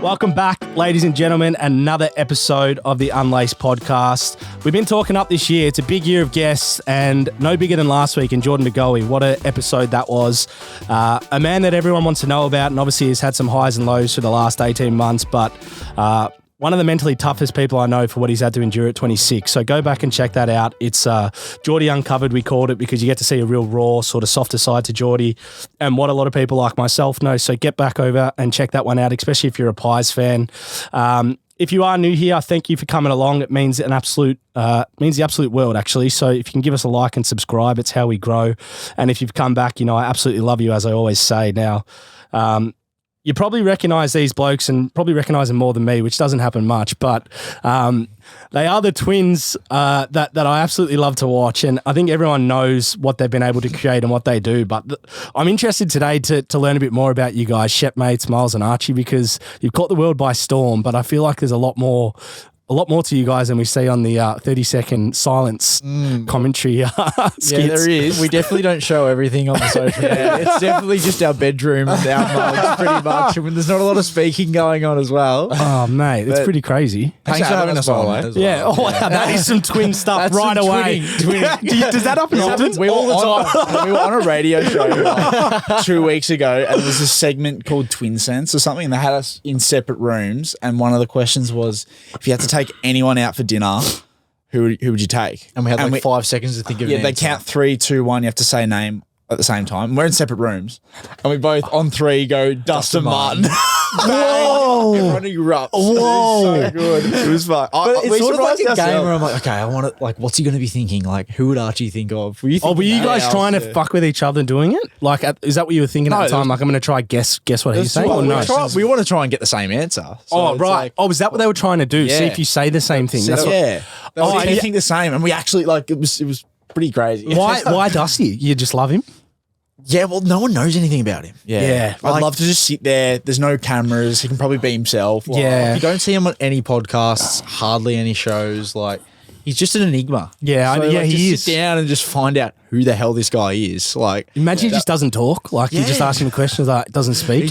Welcome back, ladies and gentlemen, another episode of the Unlaced podcast. We've been talking up this year. It's a big year of guests and no bigger than last week in Jordan McGoey. What an episode that was. A man that everyone wants to know about and obviously has had some highs and lows for the last 18 months, but one of the mentally toughest people I know for what he's had to endure at 26. So go back and check that out. It's Geordie Uncovered, we called it, because you get to see a real raw, sort of softer side to Geordie and what a lot of people like myself know. So get back over and check that one out, especially if you're a Pies fan. If you are new here, thank you for coming along. It means the absolute world, actually. So if you can give us a like and subscribe, it's how we grow. And if you've come back, I absolutely love you, as I always say. Now, you probably recognise these blokes and probably recognise them more than me, which doesn't happen much, but they are the twins that I absolutely love to watch, and I think everyone knows what they've been able to create and what they do, but I'm interested today to learn a bit more about you guys, Shepmates, Miles and Archie, because you've caught the world by storm, but I feel like there's a lot more to you guys than we see on the 30-second silence commentary skits. Yeah, there is. We definitely don't show everything on the social media. It's definitely just our bedroom and our mugs, pretty much. I mean, there's not a lot of speaking going on as well. Oh, mate, it's pretty crazy. Thanks for having us on. Well. Yeah, wow, that is some twin stuff right away. Does that happen often? We were on a radio show like 2 weeks ago, and there was a segment called Twin Sense or something, and they had us in separate rooms, and one of the questions was, if you had to take anyone out for dinner, who would you take? And we had 5 seconds to think of it. Yeah, they count 3, 2, 1. You have to say a name at the same time. We're in separate rooms, and we both on 3 go Dustin Martin. Whoa! Everyone erupts. Whoa! It was so good. It was fun. But it's sort of like a game where I'm like, okay, I want to, like, what's he going to be thinking? Like, who would Archie think of? Were you guys trying to fuck with each other doing it? Like, is that what you were thinking at the time? Like, I'm going to try guess what he's saying? Or no? We want to try and get the same answer. So right. Is that what they were trying to do? Yeah. See if you say the same thing. That's yeah. They think the same, and we actually it was pretty crazy. Why Dusty? You just love him? Yeah, well, no one knows anything about him. Yeah. I'd love to just sit there. There's no cameras. He can probably be himself. Yeah. You don't see him on any podcasts, hardly any shows. Like, he's just an enigma. Yeah, so, he is. Sit down and just find out who the hell this guy is. Like, imagine he just doesn't talk. Like, you just ask him questions, like, doesn't speak.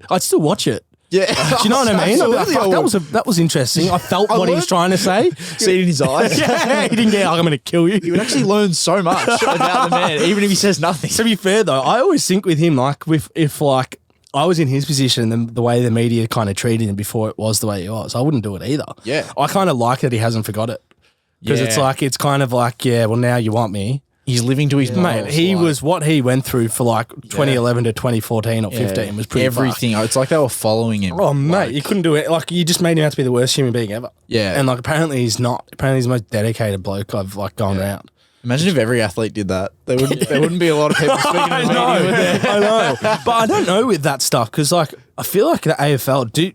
I'd still watch it. Yeah. Do you know what I mean? That was interesting. I felt what he was trying to say. See it in his eyes. Yeah, he didn't get, I'm going to kill you. You would actually learn so much about the man, even if he says nothing. To be fair, though, I always think with him, like, if I was in his position and the way the media kind of treated him before it was the way he was, I wouldn't do it either. Yeah. I kind of like that he hasn't forgot it. Because it's kind of like, yeah, well, now you want me. He's living to his mate. He was what he went through for like 2011 to 2014 or 15 was pretty everything. Fucked. It's like they were following him. Oh, mate, you couldn't do it. Like, you just made him out to be the worst human being ever. Yeah, and like apparently he's not. Apparently he's the most dedicated bloke I've like gone around. Imagine if every athlete did that. There wouldn't be a lot of people speaking to the media, would there? I know, but I don't know with that stuff because like I feel like the AFL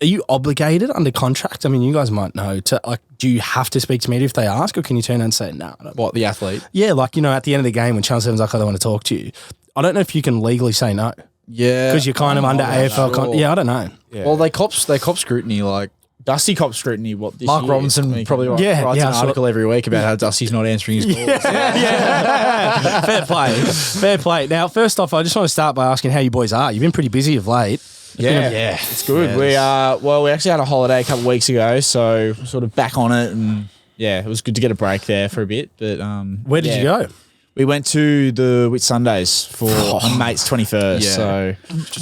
are you obligated under contract? I mean, you guys might know to like. Do you have to speak to media if they ask, or can you turn around and say no? What, the athlete? Yeah, like at the end of the game when Channel 7's like, I don't want to talk to you. I don't know if you can legally say no. Yeah, because you're kind of under AFL. Sure. Yeah, I don't know. Yeah. Well, they cop scrutiny. Like Dusty cop scrutiny. What this Mark year? Robinson probably writes an article every week about how Dusty's not answering his calls. Yeah. Fair play. Now, first off, I just want to start by asking how you boys are. You've been pretty busy of late. Yeah, it's good. We actually had a holiday a couple of weeks ago, so we're sort of back on it, and yeah, it was good to get a break there for a bit. But where did you go? We went to the Whit Sundays for my mate's 21st. Yeah. So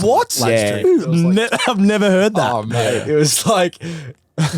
what? Yeah, I've never heard that. Oh mate, it was like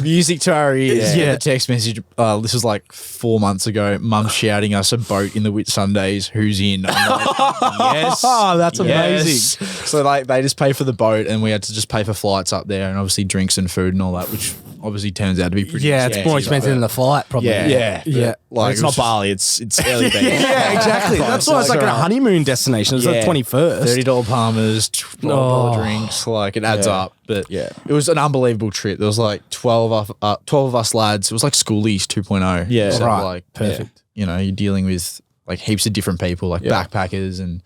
music to our ears. Yeah. The text message. This was like 4 months ago. Mum shouting us a boat in the Whit Sundays. Who's in? I'm like, yes. Oh, that's amazing. So like they just pay for the boat, and we had to just pay for flights up there, and obviously drinks and food and all that, which obviously turns out to be pretty. Yeah, it's more expensive than the flight, probably. Yeah. Like it's not Bali. It's early beach. Yeah, exactly. That's why it's like a honeymoon destination. It's like 21st. $30 Palmers, $12 drinks. Like it adds up. But it was an unbelievable trip. There was like 12 of us lads. It was like schoolies 2.0. Yeah, so right. Like, perfect. You're dealing with like heaps of different people, like backpackers, and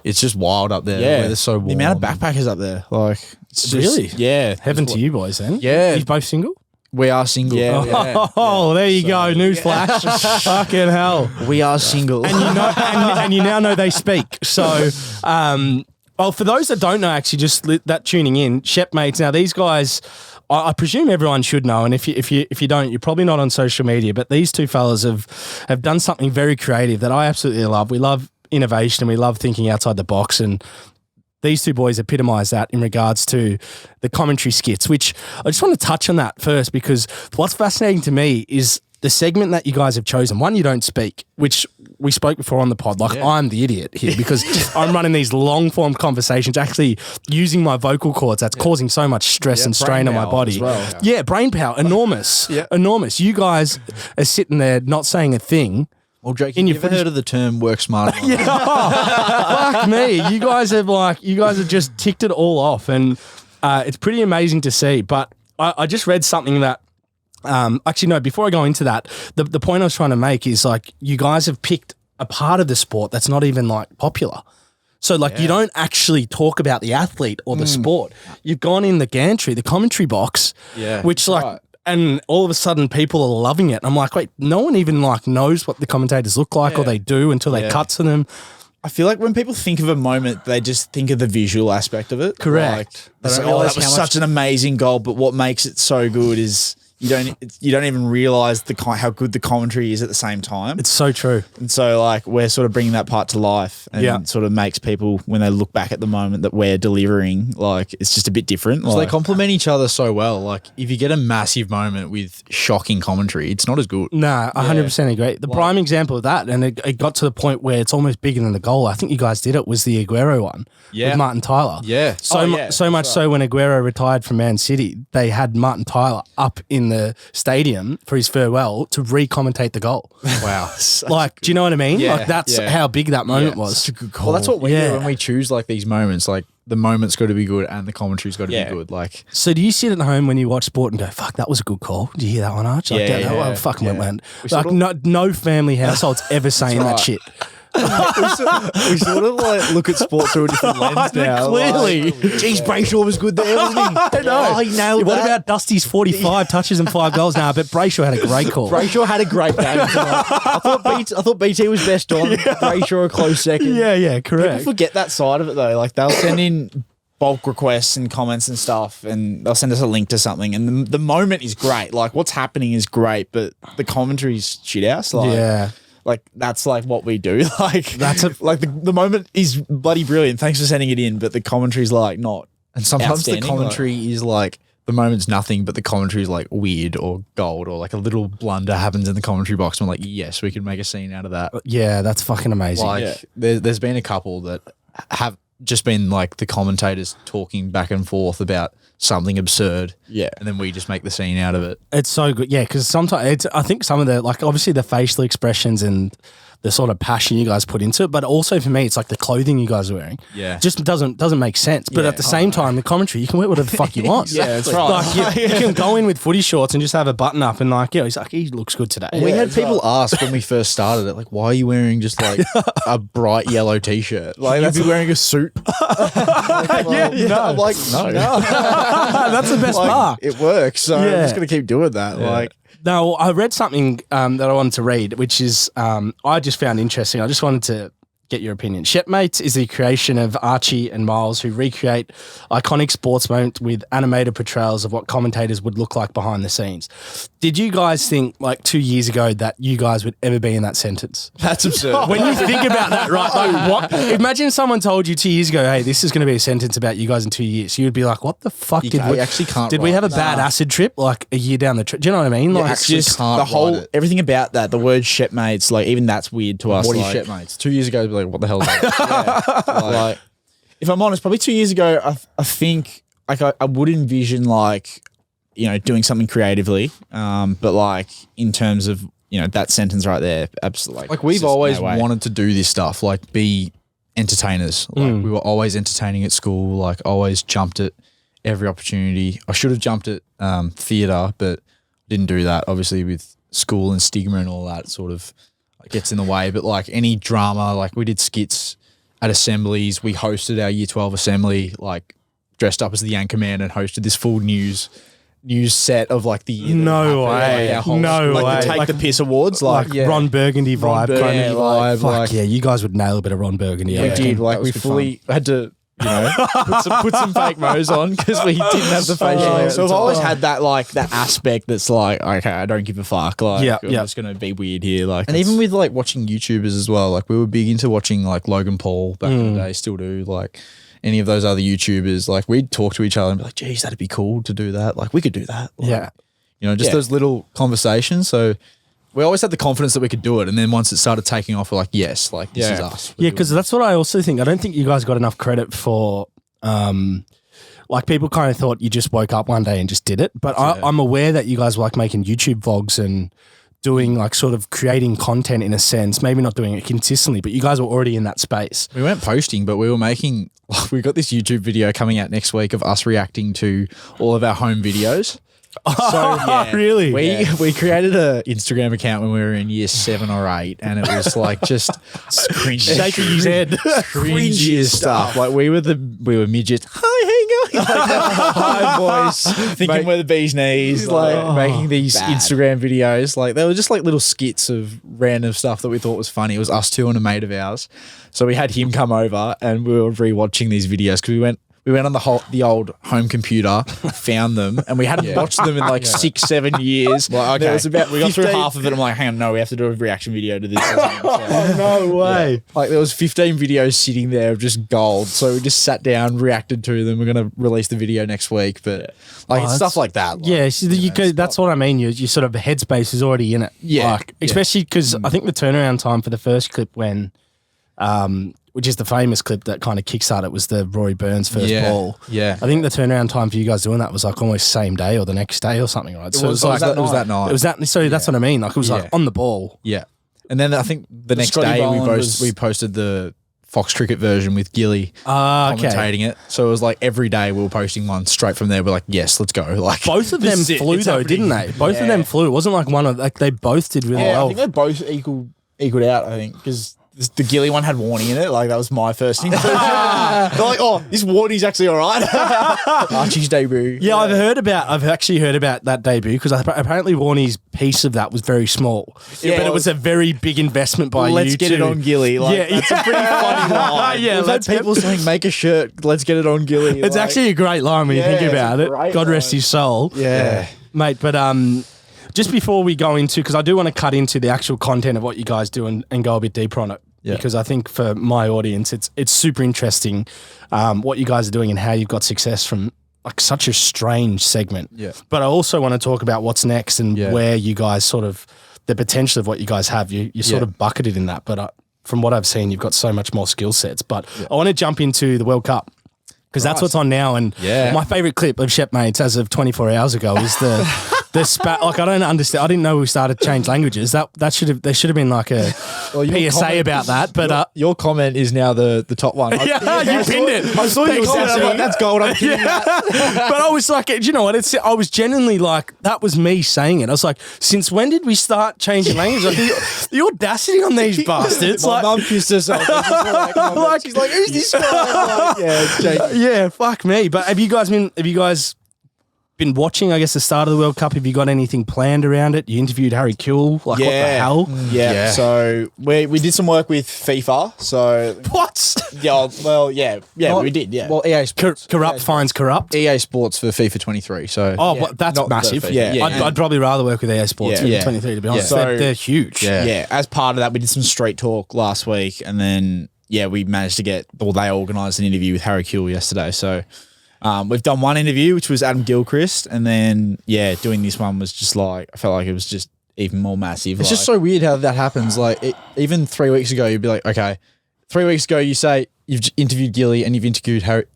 it's just wild up there. Yeah, they're so warm. The amount of backpackers up there, like it's really, heaven to you boys. Then, Yeah. you both single. We are single. Oh, there you go. Newsflash. Fucking hell. We are single. And you now know they speak. So, Well, for those that don't know, actually, that tuning in, Shepmates. Now, these guys, I presume everyone should know, and if you don't, you're probably not on social media. But these two fellas have done something very creative that I absolutely love. We love innovation and we love thinking outside the box, and these two boys epitomise that in regards to the commentary skits. Which I just want to touch on that first, because what's fascinating to me is the segment that you guys have chosen. One, you don't speak, which we spoke before on the pod. Like, I'm the idiot here because I'm running these long form conversations, actually using my vocal cords. That's causing so much stress and strain on my body. Well. Yeah, brain power, enormous. Enormous. You guys are sitting there not saying a thing. Well, Jake, you ever heard of the term work smarter? Fuck me. You guys have just ticked it all off, and it's pretty amazing to see. But I just read something that actually, no, before I go into that, the point I was trying to make is, like, you guys have picked a part of the sport that's not even, like, popular. So, like, you don't actually talk about the athlete or the sport. You've gone in the gantry, the commentary box, which, like, and all of a sudden people are loving it. And I'm like, wait, no one even, like, knows what the commentators look like or they do until they cut to them. I feel like when people think of a moment, they just think of the visual aspect of it. Correct. Like, that was such an amazing goal, but what makes it so good is you don't even realize how good the commentary is at the same time. It's so true. And so, like, we're sort of bringing that part to life, and sort of makes people, when they look back at the moment that we're delivering, like, it's just a bit different. So they complement each other so well. Like, if you get a massive moment with shocking commentary, it's not as good. No, 100% agree. The prime example of that, and it got to the point where it's almost bigger than the goal. I think you guys did it, was the Aguero one with Martin Tyler. Yeah. So much so when Aguero retired from Man City, they had Martin Tyler up in the stadium for his farewell to re-commentate the goal. Wow. Like, do you know what I mean? Yeah, like, that's how big that moment was. Such a good call. Well, that's what we do when we choose, like, these moments. Like, the moment's got to be good and the commentary's got to be good. Like, so do you sit at home when you watch sport and go, "Fuck, that was a good call"? Do you hear that one, Arch? Like, that fucking went. Like, no family households ever saying that shit. we sort of, like, look at sport through a different lens now. Clearly. Like, geez, Brayshaw was good there, wasn't he? I know. Oh, he nailed What that. about Dusty's 45 touches and 5 goals? Now, but Brayshaw had a great call. Brayshaw had a great game tonight. I thought BT was best on. Brayshaw a close second. Yeah, correct. People forget that side of it, though. Like, they'll send in bulk requests and comments and stuff, and they'll send us a link to something, and the moment is great. Like, what's happening is great, but the commentary's shit house. Like, like, that's, like, what we do. Like, the moment is bloody brilliant. Thanks for sending it in, but the commentary's, like, not. And sometimes the commentary is, like, the moment's nothing, but the commentary is, like, weird or gold, or, like, a little blunder happens in the commentary box, and we're like, yes, we can make a scene out of that. Yeah, that's fucking amazing. Like, there's been a couple that have just been, like, the commentators talking back and forth about something absurd, and then we just make the scene out of it. It's so good, because sometimes I think some of the, like, obviously the facial expressions and the sort of passion you guys put into it, but also for me, it's like the clothing you guys are wearing. Yeah, just doesn't make sense. But at the same time, the commentary, you can wear whatever the fuck you want. Yeah, that's right. Like, you can go in with footy shorts and just have a button up and, like, he's like, he looks good today. We had people ask when we first started it, like, why are you wearing just, like, a bright yellow t-shirt? Like, you'd be wearing a suit. I'm like, no. That's the best part. It works, so I'm just gonna keep doing that. Like, no, I read something that I wanted to read, which is I just found interesting. I just wanted to get your opinion. Shepmates is the creation of Archie and Miles, who recreate iconic sports moments with animated portrayals of what commentators would look like behind the scenes. Did you guys think, like, 2 years ago, that you guys would ever be in that sentence? That's absurd. When you think about that, right? Like, what? Imagine someone told you 2 years ago, hey, this is going to be a sentence about you guys in 2 years. You would be like, what the fuck we actually can't. Did we have a bad acid trip, like, a year down the trip? Do you know what I mean? Like, it's just the whole, everything about that, the word Shepmates, like, even that's weird to us. What like, is Shepmates? 2 years ago, we'd be like, what the hell is that? Like, if I'm honest, probably 2 years ago, I think, like, I would envision, like, you know, doing something creatively, but, like, in terms of, you know, that sentence right there, absolutely. Like, we've always wanted to do this stuff, like, be entertainers. Like, we were always entertaining at school, like, always jumped at every opportunity. I should have jumped at theatre, but didn't do that. Obviously, with school and stigma and all that, it sort of gets in the way. But, like, any drama, like, we did skits at assemblies. We hosted our Year 12 assembly, like, dressed up as the anchorman and hosted this full news set of, like, the year. No way. Like, our No whole- way. the Take Like- the Piss Awards, like Ron Burgundy vibe. Burgundy vibe, Fuck like- yeah, you guys would nail a bit of Ron Burgundy. We I did. reckon. Like, That we was good fully had to You know, put some fake mows on because we didn't have the facial hair. So I've always had that like that aspect that's like, okay, I don't give a fuck. Like, I'm just gonna be weird here. Like, and even with like watching YouTubers as well, like we were big into watching like Logan Paul back in the day, still do. Like any of those other YouTubers, like we'd talk to each other and be like, geez, that'd be cool to do that. Like we could do that. Like, you know, just those little conversations. So we always had the confidence that we could do it. And then once it started taking off, we're like, yes, like this is us. Yeah, because that's what I also think. I don't think you guys got enough credit for, like people kind of thought you just woke up one day and just did it. But I'm aware that you guys were like making YouTube vlogs and doing like sort of creating content in a sense, maybe not doing it consistently, but you guys were already in that space. We weren't posting, but we were making, we got this YouTube video coming out next week of us reacting to all of our home videos. So really? We created a Instagram account when we were in year 7 or 8, and it was like just shaking his head, cringy stuff. Like we were midgets. Hi, how you going? Hi, boys. Thinking we're the bee's knees, like making these Instagram videos. Like they were just like little skits of random stuff that we thought was funny. It was us two and a mate of ours. So we had him come over, and we were rewatching these videos because we went on the old home computer, found them, and we hadn't watched them in like 6-7 years. Well, okay. We got through half of it. I'm like, hang on, no, we have to do a reaction video to this. Oh, no way. Yeah. Like there was 15 videos sitting there of just gold. So we just sat down, reacted to them. We're going to release the video next week. But like it's stuff like that. Like, that's what I mean. You sort of headspace is already in it. Yeah. Like, especially because I think the turnaround time for the first clip when which is the famous clip that kind of kickstarted was the Rory Burns first ball. Yeah. I think the turnaround time for you guys doing that was like almost same day or the next day or something, right? So it was that night. It was that. So that's what I mean. Like it was like on the ball. Yeah. And then I think the next day we posted the Fox Cricket version with Gilly commentating it. So it was like every day we were posting one straight from there. We're like, yes, let's go. Like both of them flew though, didn't they? Both of them flew. It wasn't like one of like they both did really well. I think they both equaled out. I think because the Gilly one had Warney in it. Like that was my first thing. They're like, oh, this Warney's actually all right. Archie's debut. Yeah, I've actually heard about that debut because apparently Warney's piece of that was very small. But it was a very big investment by you. Let's get it on Gilly. Like, that's a pretty funny line. We've had people saying, make a shirt, let's get it on Gilly. It's actually a great line when you think about it. God rest his soul. Yeah. Mate, but just before we go into, because I do want to cut into the actual content of what you guys do and go a bit deeper on it, because I think for my audience, it's super interesting what you guys are doing and how you've got success from like such a strange segment. Yeah. But I also want to talk about what's next and where you guys sort of, the potential of what you guys have. You sort of bucketed in that, but from what I've seen, you've got so much more skill sets. But I want to jump into the World Cup. Because that's what's on now, and my favourite clip of Shepmates as of 24 hours ago is the spat. Like I don't understand. I didn't know we started to change languages. There should have been like a PSA about that. But your comment is now the top one. You pinned it. I saw your comment. Like, that's gold. I'm pinning that. But I was like, you know what? I was genuinely like, that was me saying it. I was like, since when did we start changing language? Like, the audacity on these bastards. My mum pissed herself. She's like, who's this guy? Yeah, fuck me. But have you guys been watching, I guess, the start of the World Cup? Have you got anything planned around it? You interviewed Harry Kuehl. Like, what the hell? Yeah. So we did some work with FIFA. So what? We did. Yeah. Well, EA corrupt finds corrupt. EA Sports for FIFA 23. So that's massive. I'd probably rather work with EA Sports for 23 to be honest. So they're huge. Yeah. As part of that, we did some street talk last week, and then we managed to they organised an interview with Harry Kuehl yesterday. So we've done one interview, which was Adam Gilchrist, and then doing this one was just like, I felt like it was just even more massive. It's just so weird how that happens. Like even 3 weeks ago, you'd be like, okay, 3 weeks ago you say you've interviewed Gilly and you've interviewed Harry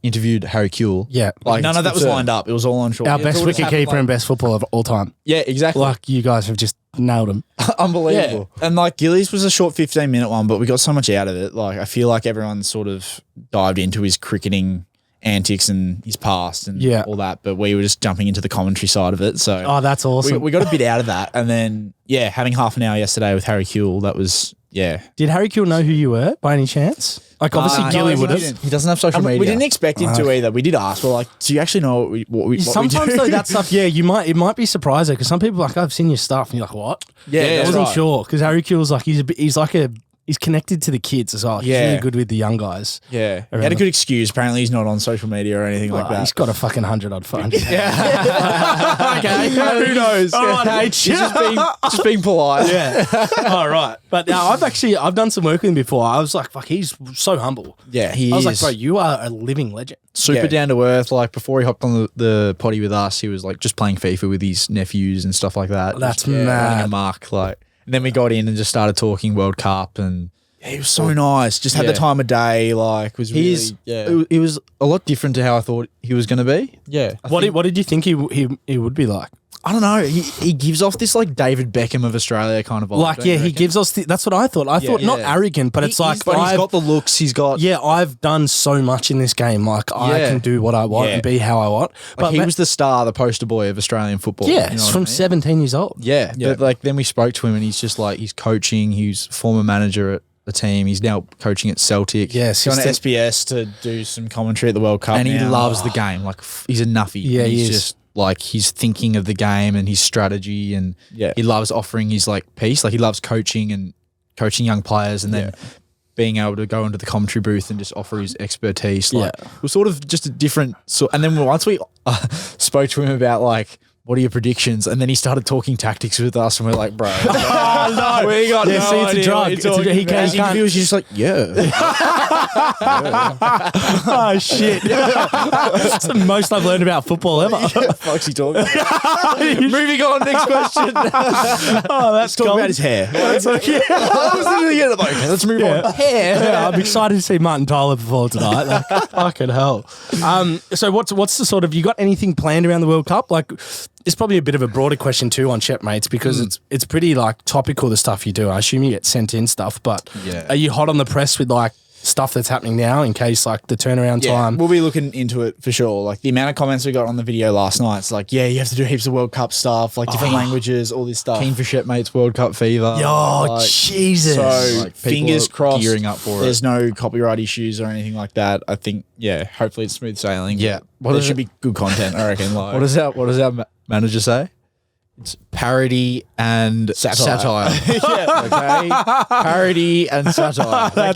Kuehl. Yeah, like none of that was lined up. It was all on short. Our best wicket keeper and best footballer of all time. Yeah, exactly. Like you guys have just nailed him. Unbelievable. Yeah. And like Gilly's was a short 15-minute one, but we got so much out of it. Like I feel like everyone sort of dived into his cricketing antics and his past and all that, but we were just jumping into the commentary side of it. So that's awesome. We got a bit out of that, and then having half an hour yesterday with Harry Kuehl, that was Did Harry Kuehl know who you were by any chance? Like obviously Gilly would have. He doesn't have social media. We didn't expect him to either. We did ask. We're like, do you actually know what we Sometimes do? though that stuff, it might be surprising because some people are like, I've seen your stuff, and you're like, what? Yeah, I wasn't sure because Harry Kuehl's like he's like a he's connected to the kids as well. He's Yeah. really good with the young guys. Yeah. He had a good excuse. Apparently, he's not on social media or anything like that. He's got a fucking 100-odd phone. Okay. Who knows? All right, H. just being polite. Yeah. All right. But I've done some work with him before. I was like, fuck, he's so humble. Yeah, he I was is. like, bro, you are a living legend. Super Yeah. down to earth. Like before he hopped on the potty with us, he was like just playing FIFA with his nephews and stuff like that. That's Just, mad. running amok, like, and then we got in and just started talking World Cup, and Yeah, he was so nice. Just had the Yeah. time of day. Like, was really, it was a lot different to how I thought he was going to be. yeah. What did you think he would be like? I don't know. He gives off this like David Beckham of Australia kind of vibe. Like, don't you yeah, he reckon? gives us. That's what I thought. I thought not Yeah. arrogant, but it's like but he's I've- got the looks. He's got. Yeah, I've done so much in this game. Like I Yeah. can do what I want Yeah. and be how I want. Like he ma- was the star, the poster boy of Australian football. yeah, you know it's what from I mean? 17 years old. Yeah, Yeah. but like then we spoke to him and he's just like he's coaching. He's former manager at the team. He's now coaching at Celtic. Yes, He's on he's SBS to do some commentary at the World Cup. and he now. loves the game. Like he's a nuffy. Yeah, he he's is. just like he's thinking of the game and his strategy, and Yeah. he loves offering his like piece. Like he loves coaching and coaching young players, and then being able to go into the commentary booth and just offer his expertise. Like Yeah. it was sort of just a different sort. And then once we spoke to him about like, what are your predictions? And then he started talking tactics with us, and we're like, bro, Oh, no. we got Yeah, see, it's a idea drug. what It's you're a- talking he about. can't- His interviews, he's just like, yeah. Oh shit! That's the most I've learned about football ever. Fuck's he talking about? Moving on, next question. Oh, that's Talk about his hair. That's like, yeah. I was literally getting it like, okay, let's move on. Yeah, I'm excited to see Martin Tyler perform tonight. Like, fucking hell. So what's the sort of, you got anything planned around the World Cup? Like, it's probably a bit of a broader question too on Shepmates because it's pretty like topical, the stuff you do. I assume you get sent in stuff, but Yeah. are you hot on the press with like stuff that's happening now in case like the turnaround time? We'll be looking into it for sure. Like the amount of comments we got on the video last night, it's like, yeah, you have to do heaps of World Cup stuff, like different languages, all this stuff. Keen for Shepmates World Cup fever. Oh, Like, Jesus. So Like, people fingers are crossed, gearing up for it. there's no copyright issues or anything like that. I think, yeah, hopefully it's smooth sailing. Yeah. What there should be good content, I reckon. Like, What does our manager say? It's parody and satire. Okay? Parody and satire. that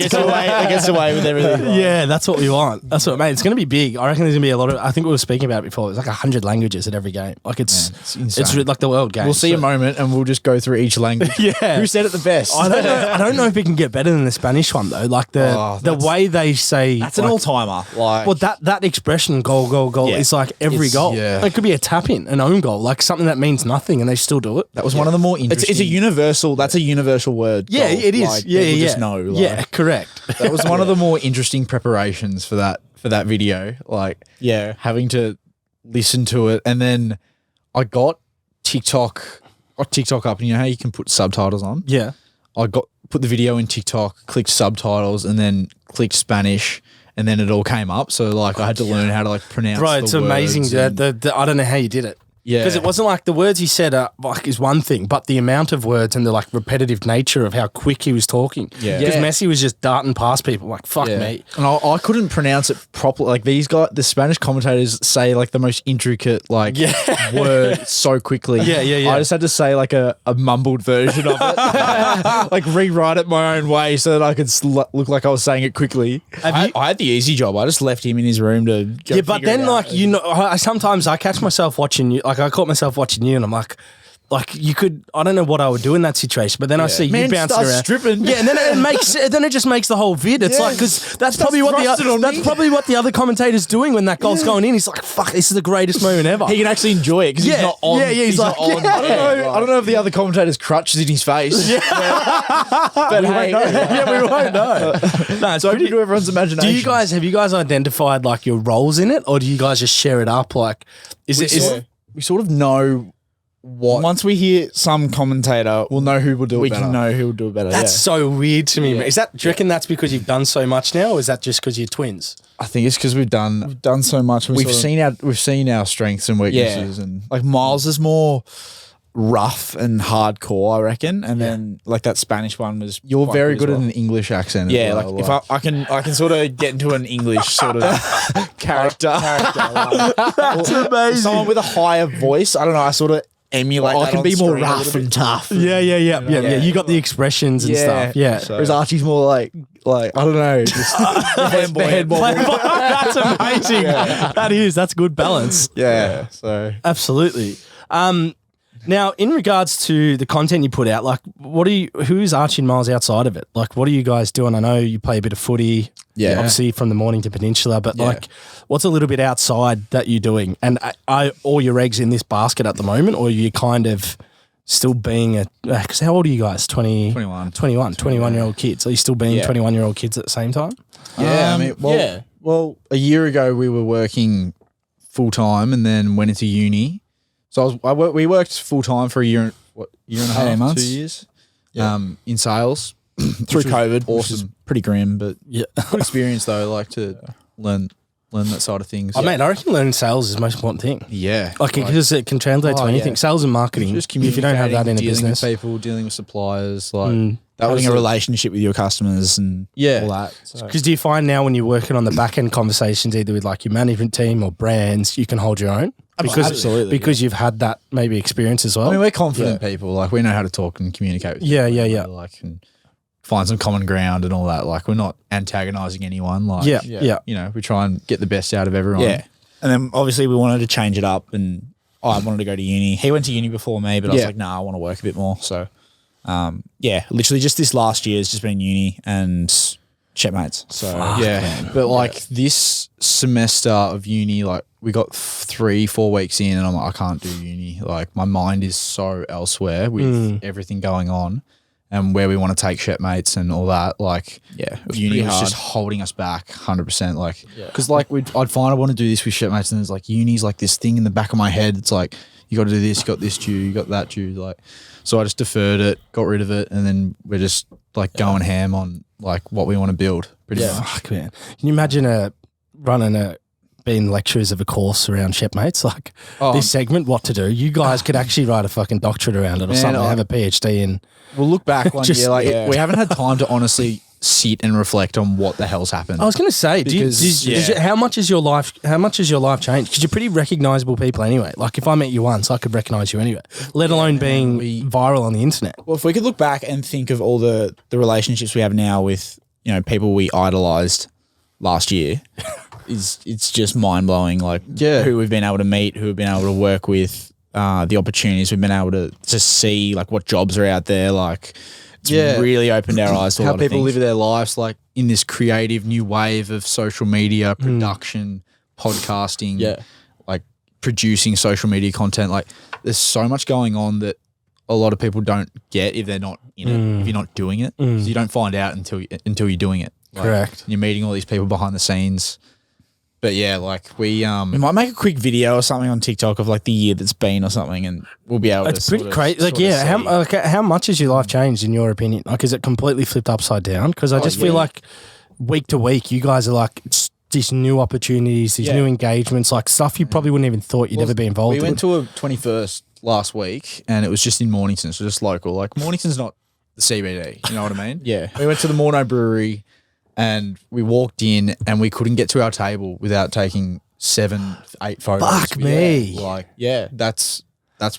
gets away with everything. Yeah, that's what we want. That's what, mate. It's going to be big. I reckon there's going to be a lot of. I think we were speaking about it before. There's like 100 languages at every game. Like it's insane. like the world game. We'll see a moment and we'll just go through each language. Yeah. Who said it the best? I don't know. I don't know if it can get better than the Spanish one though. Like the way they say That's an like, all timer. Like, Well, that expression, goal, goal, goal, Yeah. is like every It's- goal. yeah. It could be a tap in, an own goal, like something that means nothing, and they still do it. That was one of the more interesting. it's a universal. That's a universal word. Yeah, goal. it is. Like, yeah, people yeah, just know. Like, yeah, correct. That was one of the more interesting preparations for that video. Like yeah. having to listen to it, and then I got TikTok up, and you know how you can put subtitles on. Yeah. I put the video in TikTok, clicked subtitles, and then clicked Spanish, and then it all came up. So like I had to learn how to like pronounce. Bro, the it's amazing. words That and- I don't know how you did it. Yeah. Because it wasn't like the words he said like is one thing, but the amount of words and the like repetitive nature of how quick he was talking. Yeah. Because Yeah. Messi was just darting past people like, fuck Yeah. me. And I couldn't pronounce it properly. Like these guys, the Spanish commentators say like the most intricate like word so quickly. Yeah. I just had to say like a mumbled version of it, like rewrite it my own way so that I could look like I was saying it quickly. I had the easy job. I just left him in his room to go Yeah, but figure then it out. like, you know, sometimes I catch myself watching you, like I caught myself watching you and I'm like you could, I don't know what I would do in that situation, but then I see Man you bouncing starts around. stripping. Yeah, and then then it just makes the whole vid. It's like, because that's probably what thrusting on that's me. probably what the other commentator's doing when that goal's going in. He's like, fuck, this is the greatest moment ever. he can actually enjoy it because Yeah, he's not on. yeah, he's not like, on. yeah. I don't know if the other commentator's crutch is in his face. But hey, Yeah, we won't know. No, it's so pretty, to everyone's imagination. have you guys identified like your roles in it, or do you guys just share it up? Like, we sort of know what Once we hear some commentator, we'll know who will do it we better. can know who will do it better. that's yeah. so weird to me. Man. Do you reckon that's because you've done so much now, or is that just because you're twins? I think it's because we've done done so much. and we've sort of- seen our strengths and weaknesses, and like Miles is more rough and hardcore, I reckon, and then like that Spanish one was. you're quite very as good well. at an English accent. as Yeah, well, like if I can sort of get into an English sort of character. That's amazing. Someone with a higher voice. I don't know. I sort of emulate. I that can on be more screen a rough little bit. and tough. Yeah. You got the expressions and stuff. Yeah. So- Whereas Archie's more like I don't know, just the head wobble. That's amazing. That is. That's good balance. Yeah. So Absolutely. Now, in regards to the content you put out, like, who's Archie and Miles outside of it? Like, what are you guys doing? I know you play a bit of footy, obviously from the morning to Peninsula, but like, what's a little bit outside that you're doing? And are all your eggs in this basket at the moment, or are you kind of still being because how old are you guys? 21-year-old kids. Are you still being 21-year-old kids at the same time? yeah, I mean, well, a year ago we were working full time and then went into uni. So we worked full time for a year and a half, 18 months? 2 years, in sales Through COVID, awesome. which is pretty grim, but Yeah. Good experience though, like to learn that side of things. I reckon learning sales is the most important thing. Yeah, Like, because it can translate to anything. yeah. Sales and marketing. just If you don't have that in a dealing business. with people, dealing with suppliers, like that having was a relationship with your customers and all that. So. Because do you find now when you're working on the back end conversations, either with like your management team or brands, you can hold your own? Because, absolutely, Because you've had that maybe experience as well. I mean, we're confident people. Like we know how to talk and communicate with Yeah, people, yeah. Like and find some common ground and all that. Like we're not antagonizing anyone. Like yeah. you know, we try and get the best out of everyone. Yeah. And then obviously we wanted to change it up and I wanted to go to uni. He went to uni before me, but I was like, nah, I want to work a bit more. So, literally just this last year has just been uni and Shepmates. So, But like this semester of uni, like we got 3-4 weeks in and I'm like, I can't do uni. Like my mind is so elsewhere with everything going on and where we want to take Shepmates and all that. Like it was uni pretty was hard. just holding us back 100%. Like, cause like I'd find I want to do this with Shepmates and there's like uni's like this thing in the back of my head. It's like, you got to do this, you got this due, you got that due. Like, so I just deferred it, got rid of it. And then we're just like going ham on like what we want to build pretty much. Fuck, man. Can you imagine being lecturers of a course around Shepmates? Like this segment, what to do? You guys could actually write a fucking doctorate around it or something, have a PhD in. We'll look back one Just- year, like we haven't had time to honestly sit and reflect on what the hell's happened. I was going to say, how much has your life changed? Because you're pretty recognizable people anyway. Like if I met you once, I could recognize you anyway, let alone being viral on the internet. Well, if we could look back and think of all the relationships we have now with, you know, people we idolized last year, it's just mind blowing. Like who we've been able to meet, who we've been able to work with, the opportunities we've been able to see, like what jobs are out there. Like it's really opened our eyes to a how lot people of live things. their lives, like in this creative new wave of social media production, podcasting, like producing social media content. Like there's so much going on that a lot of people don't get if they're not in it, if you're not doing it. So you don't find out until you're doing it. Like, Correct. You're meeting all these people behind the scenes. But yeah, like we might make a quick video or something on TikTok of like the year that's been or something, and we'll be able to. It's pretty crazy. Like, how much has your life changed in your opinion? Like, is it completely flipped upside down? Because I just feel like week to week, you guys are like these new opportunities, these new engagements, like stuff you probably wouldn't even thought you'd ever be involved in. We went to a 21st last week, and it was just in Mornington, so just local. Like Mornington's not the CBD, you know what I mean? Yeah. We went to the Morno Brewery, and we walked in, and we couldn't get to our table without taking 7-8 photos. Fuck me. Like, that's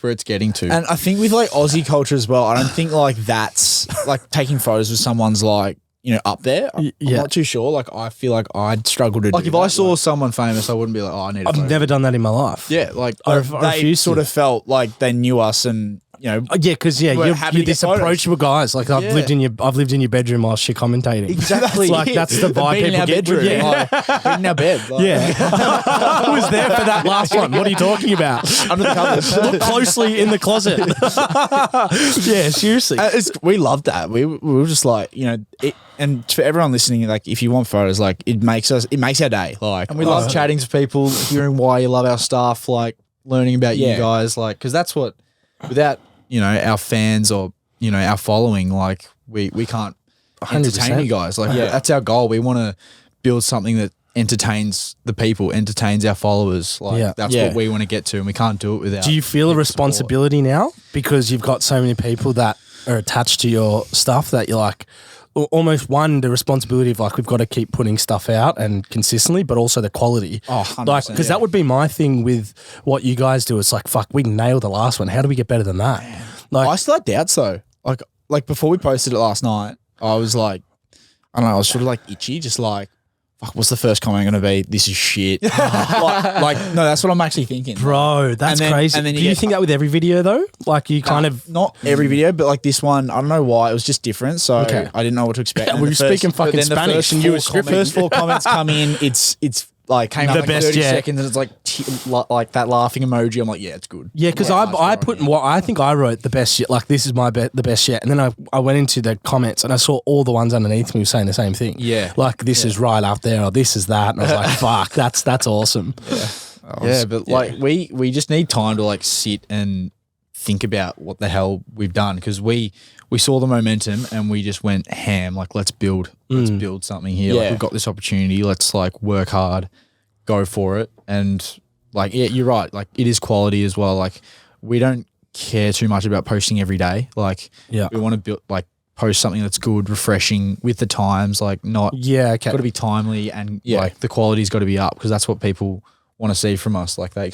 where it's getting to. And I think with like Aussie culture as well, I don't think like that's like taking photos with someone's like, you know, up there. I'm not too sure. Like I feel like I'd struggle to like do if that. I saw someone famous, I wouldn't be like, oh, I need a I've photo. never done that in my life. Yeah, like I they refuse sort to. of felt like they knew us and, you know, Because We're you're happy to this get photos. approachable guys. Like I've lived in your bedroom while shit commentating. Exactly. Like that's the vibe Been in people our get. bedroom. Yeah. Like, been in our bed. Like, Yeah. I was there for that last one. What are you talking about? Under the covers. Look closely in the closet. Yeah, seriously. We loved that. We were just like, you know, and for everyone listening, like if you want photos, like it makes our day. Like, And we love chatting to people, hearing why you love our stuff, like learning about you guys, like, because that's what, without, you know, our fans or, you know, our following, like we can't 100%. entertain you guys. Like that's our goal. We want to build something that entertains the people, entertains our followers. Like that's what we want to get to, and we can't do it without. Do you feel a responsibility now because you've got so many people that are attached to your stuff that you're like, almost one, the responsibility of like we've got to keep putting stuff out and consistently, but also the quality. Oh, 100%, like because that would be my thing with what you guys do. It's like fuck, we nailed the last one. How do we get better than that? Like I still had doubts though. Like before we posted it last night, I was like, I don't know, I was sort of like itchy, just like, fuck, what's the first comment going to be? This is shit. like, no, that's what I'm actually thinking. bro, that's crazy. And then do you think that with every video though? Like you kind of not every video, but like this one, I don't know why, it was just different. So Okay. I didn't know what to expect. Yeah, And we the were speaking fucking but then the Spanish first and you four were scripting. First 4 comments come in, it's like came The up like best 30 yet. seconds and it's like like that laughing emoji. I'm like, yeah, it's good. Yeah, because I put what I think I wrote the best shit. Like this is the best yet, and then I went into the comments and I saw all the ones underneath me saying the same thing. Yeah. like this is right up there, or this is that, and I was like, fuck, that's awesome. Yeah, but like we just need time to like sit and think about what the hell we've done, because we saw the momentum and we just went ham. Like let's build something here. Like Yeah. we've got this opportunity. Let's like work hard, go for it. And like yeah, you're right. Like it is quality as well. Like we don't care too much about posting every day. Like Yeah. we want to build like post something that's good, refreshing with the times. Like not Yeah, okay. got to be timely and Yeah. like the quality's got to be up, because that's what people want to see from us. Like they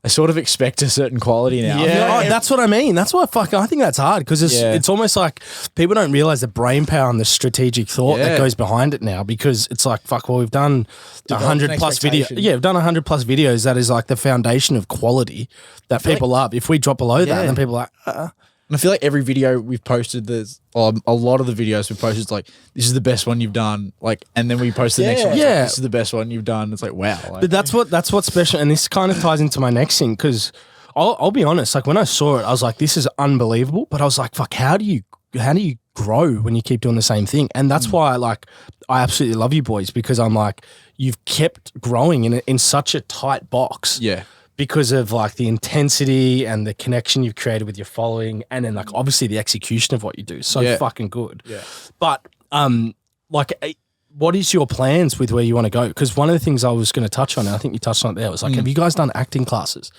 sort of expect a certain quality now. Yeah, that's what I mean. That's why I think that's hard because it's almost like people don't realize the brain power and the strategic thought that Yeah. goes behind it now, because it's like, fuck, well, we've done 100 an plus videos. expectation. Yeah, we've done 100 plus videos. That is like the foundation of quality that people love. If we drop below that, Yeah. then people are like, And I feel like every video we've posted, there's a lot of the videos we've posted is like, this is the best one you've done. Like, and then we post the next one. It's like, Yeah. this is the best one you've done. It's like, wow. Like, But that's what's special, and this kind of ties into my next thing, because I'll be honest. Like when I saw it, I was like, "This is unbelievable." But I was like, "Fuck! How do you grow when you keep doing the same thing?" And that's why I absolutely love you boys, because I'm like, you've kept growing in such a tight box. yeah. Because of like the intensity and the connection you've created with your following, and then like obviously the execution of what you do, so Yeah. fucking good. Yeah. But what is your plans with where you want to go? Because one of the things I was going to touch on, and I think you touched on it there, was like, have you guys done acting classes?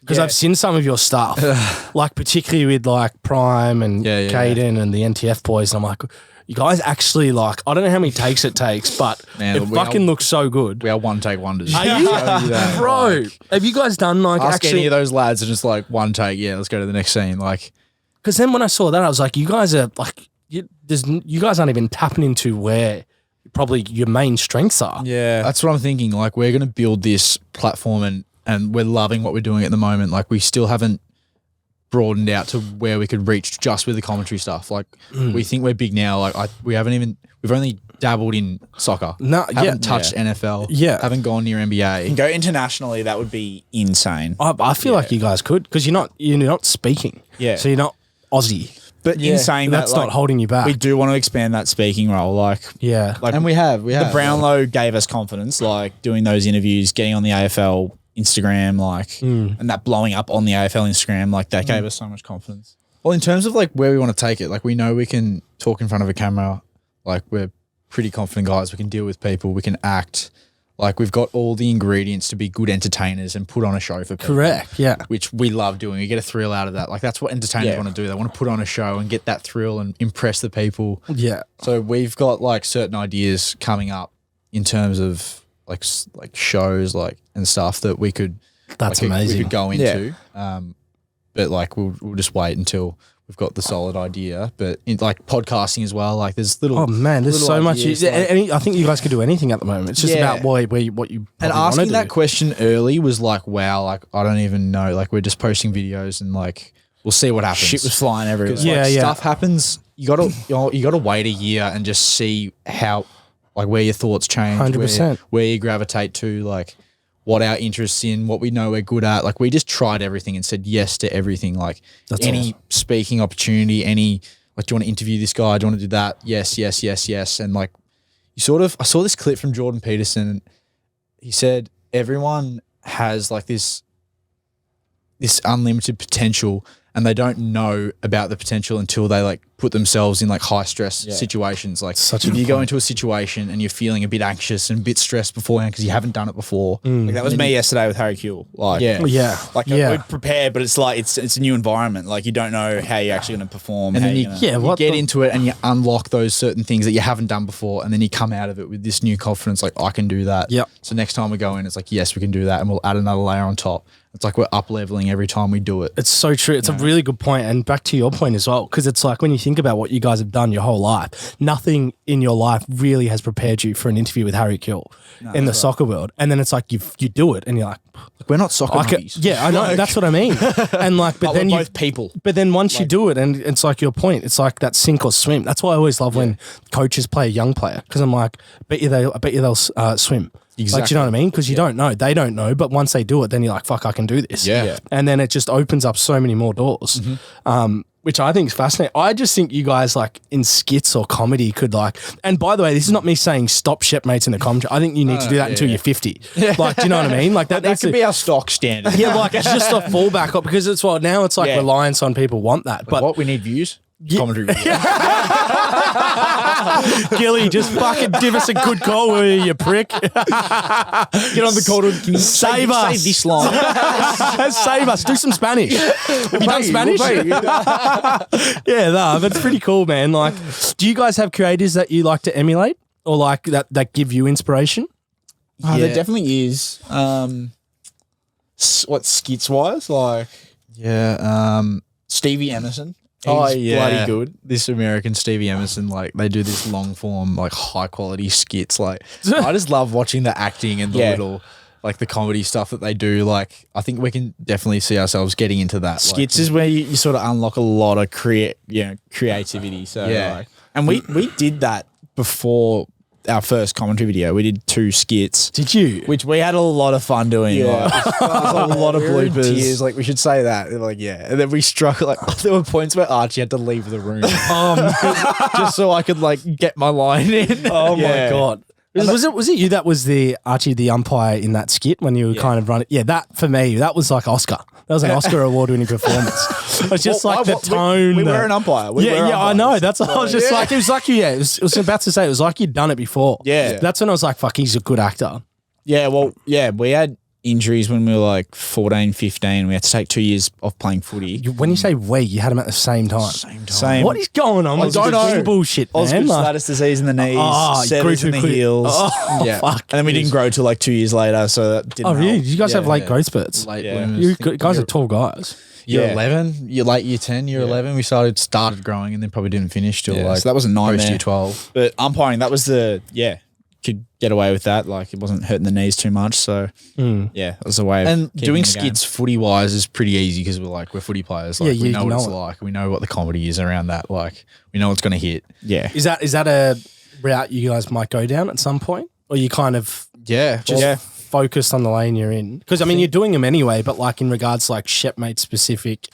Because Yeah. I've seen some of your stuff, like particularly with like Prime and Yeah, yeah, Caden and the NTF boys, and I'm like, you guys actually like, I don't know how many takes it takes, but Man, it we fucking are- looks so good. We are one take wonders. Are you? Tell you that. Bro, Like, have you guys done like ask actually? any of those lads and just like one take. Yeah, let's go to the next scene. Like, Because then when I saw that, I was like, you guys are like, you guys aren't even tapping into where probably your main strengths are. Yeah. that's what I'm thinking. Like, we're going to build this platform and we're loving what we're doing at the moment. Like, we still haven't broadened out to where we could reach just with the commentary stuff. Like, we think we're big now. Like, we've only dabbled in soccer. No, yeah. Haven't touched NFL. Yeah. Haven't gone near NBA. And go internationally, that would be insane. I feel like you guys could, because you're not speaking. Yeah. So you're not Aussie. But in saying That's that, not holding you back. we do want to expand that speaking role. Like Yeah. And we have. the Brownlow gave us confidence, like doing those interviews, getting on the AFL Instagram, like, and that blowing up on the AFL Instagram, like that gave us so much confidence. Well, in terms of like where we want to take it, like we know we can talk in front of a camera. Like we're pretty confident guys. We can deal with people. We can act. Like we've got all the ingredients to be good entertainers and put on a show for people. Correct. Yeah. Which we love doing. We get a thrill out of that. Like that's what entertainers want to do. They want to put on a show and get that thrill and impress the people. Yeah. So we've got like certain ideas coming up in terms of like shows like and stuff that we could That's like, amazing. we could go into. But like we'll just wait until we've got the solid idea. But in like podcasting as well, like there's little Oh man, there's little so much. ideas, I think you guys could do anything at the moment. It's just Yeah. about what you and probably asking wanna that do. question early was like, wow, like I don't even know. Like we're just posting videos and like we'll see what happens. Shit was flying everywhere. 'Cause, Yeah, like, yeah. stuff happens. You gotta wait a year and just see how like where your thoughts change, 100%. where you gravitate to, like what our interests in, what we know we're good at. Like we just tried everything and said yes to everything. Like That's any awesome. speaking opportunity, any like, do you want to interview this guy? Do you want to do that? Yes, yes, yes, yes. And like I saw this clip from Jordan Peterson. He said everyone has like this unlimited potential and they don't know about the potential until they like put themselves in like high stress situations. Like Such a if good you go point. into a situation and you're feeling a bit anxious and a bit stressed beforehand because you haven't done it before. Like that was me yesterday with Harry Kuehl. Like, Yeah. Yeah. like yeah. we're prepared, but it's like it's a new environment. Like you don't know how you're actually going to perform. And how then you're you, gonna- you what get the- into it and you unlock those certain things that you haven't done before, and then you come out of it with this new confidence, like I can do that. Yep. So next time we go in, it's like, yes, we can do that, and we'll add another layer on top. It's like we're up leveling every time we do it. It's so true. It's a really good point. And back to your point as well, because it's like when you think about what you guys have done your whole life, nothing in your life really has prepared you for an interview with Harry Kuehl in the soccer world. And then it's like you do it and you're like, We're not soccer I can, nuffies. yeah, I know. That's what I mean. And like, but But then we're you, both people. but then once you do it, and it's like your point, it's like that sink or swim. That's why I always love when coaches play a young player, because I'm like, I bet you they'll swim. Like, do Exactly. you know what I mean? Because you don't know, they don't know, but once they do it, then you're like, fuck, I can do this. Yeah. Yeah. And then it just opens up so many more doors. Which I think is fascinating. I just think you guys like in skits or comedy could like, and by the way, this is not me saying stop Shepmates in the commentary. I think you need to do that until you're 50. Like, do you know what I mean? Like that That needs could to be our stock standard. yeah, like it's just a fallback up because it's what now it's like Yeah. reliance on people want that. But What we need views? Commentary video. Gilly, just fucking give us a good call, will you, you prick? Get on the call to can you Save us. Save this line. Save us. Do some Spanish. Have you done Spanish? Yeah, no, but it's pretty cool, man. Like, do you guys have creators that you like to emulate or like that give you inspiration? Oh, Yeah. there definitely is. What skits wise, like Yeah. Stevie Emerson. He's bloody good. This American Stevie Emerson, like they do this long form, like high quality skits. Like I just love watching the acting and the Yeah. little, like the comedy stuff that they do. Like I think we can definitely see ourselves getting into that. Skits is where you sort of unlock a lot of creativity. So Yeah. like, and we did that before our first commentary video. We did 2 skits, Did you? which we had a lot of fun doing. Like, there's a lot of We were in bloopers. tears, like we should say that. Like yeah, and then we struck. Like there were points where Archie had to leave the room just so I could like get my line in. Oh Yeah. my god. Was it you that was the Archie the umpire in that skit when you were kind of running? Yeah, that for me, that was like Oscar. That was an Oscar award winning performance. It was just like the tone. We were an umpire. We were I umpires. know. That's what I was just like. It was like it was about to say it was like you'd done it before. Yeah. That's when I was like, fuck, he's a good actor. Yeah, well, yeah, we had injuries when we were like 14, 15. We had to take 2 years off playing footy. When you say we, you had him at the same time. Same. What is going on? with don't this know. bullshit, man. Osgood Like- status disease in the knees, Oh, severs in the quick. heels. Oh, Yeah. fuck. And then we didn't grow till like 2 years later, so that didn't Oh, really? help. Did you guys have late yeah. growth spurts? Late Yeah. bloomers. You guys are tall guys. Year Yeah. 11, year 10, year 11, we started growing and then probably didn't finish till Yeah, like so that was a post nightmare. year 12. But umpiring, that was could get away with that. Like it wasn't hurting the knees too much. So yeah, it was a way of And keeping doing the game. skits footy wise is pretty easy because we're footy players. Like Yeah, we you know what know it's it. like. We know what the comedy is around that. Like we know what's going to hit. Yeah. Is that a route you guys might go down at some point? Or you kind of Yeah. just focused on the lane you're in? Because, I mean, you're doing them anyway, but like in regards to like Shepmate specific.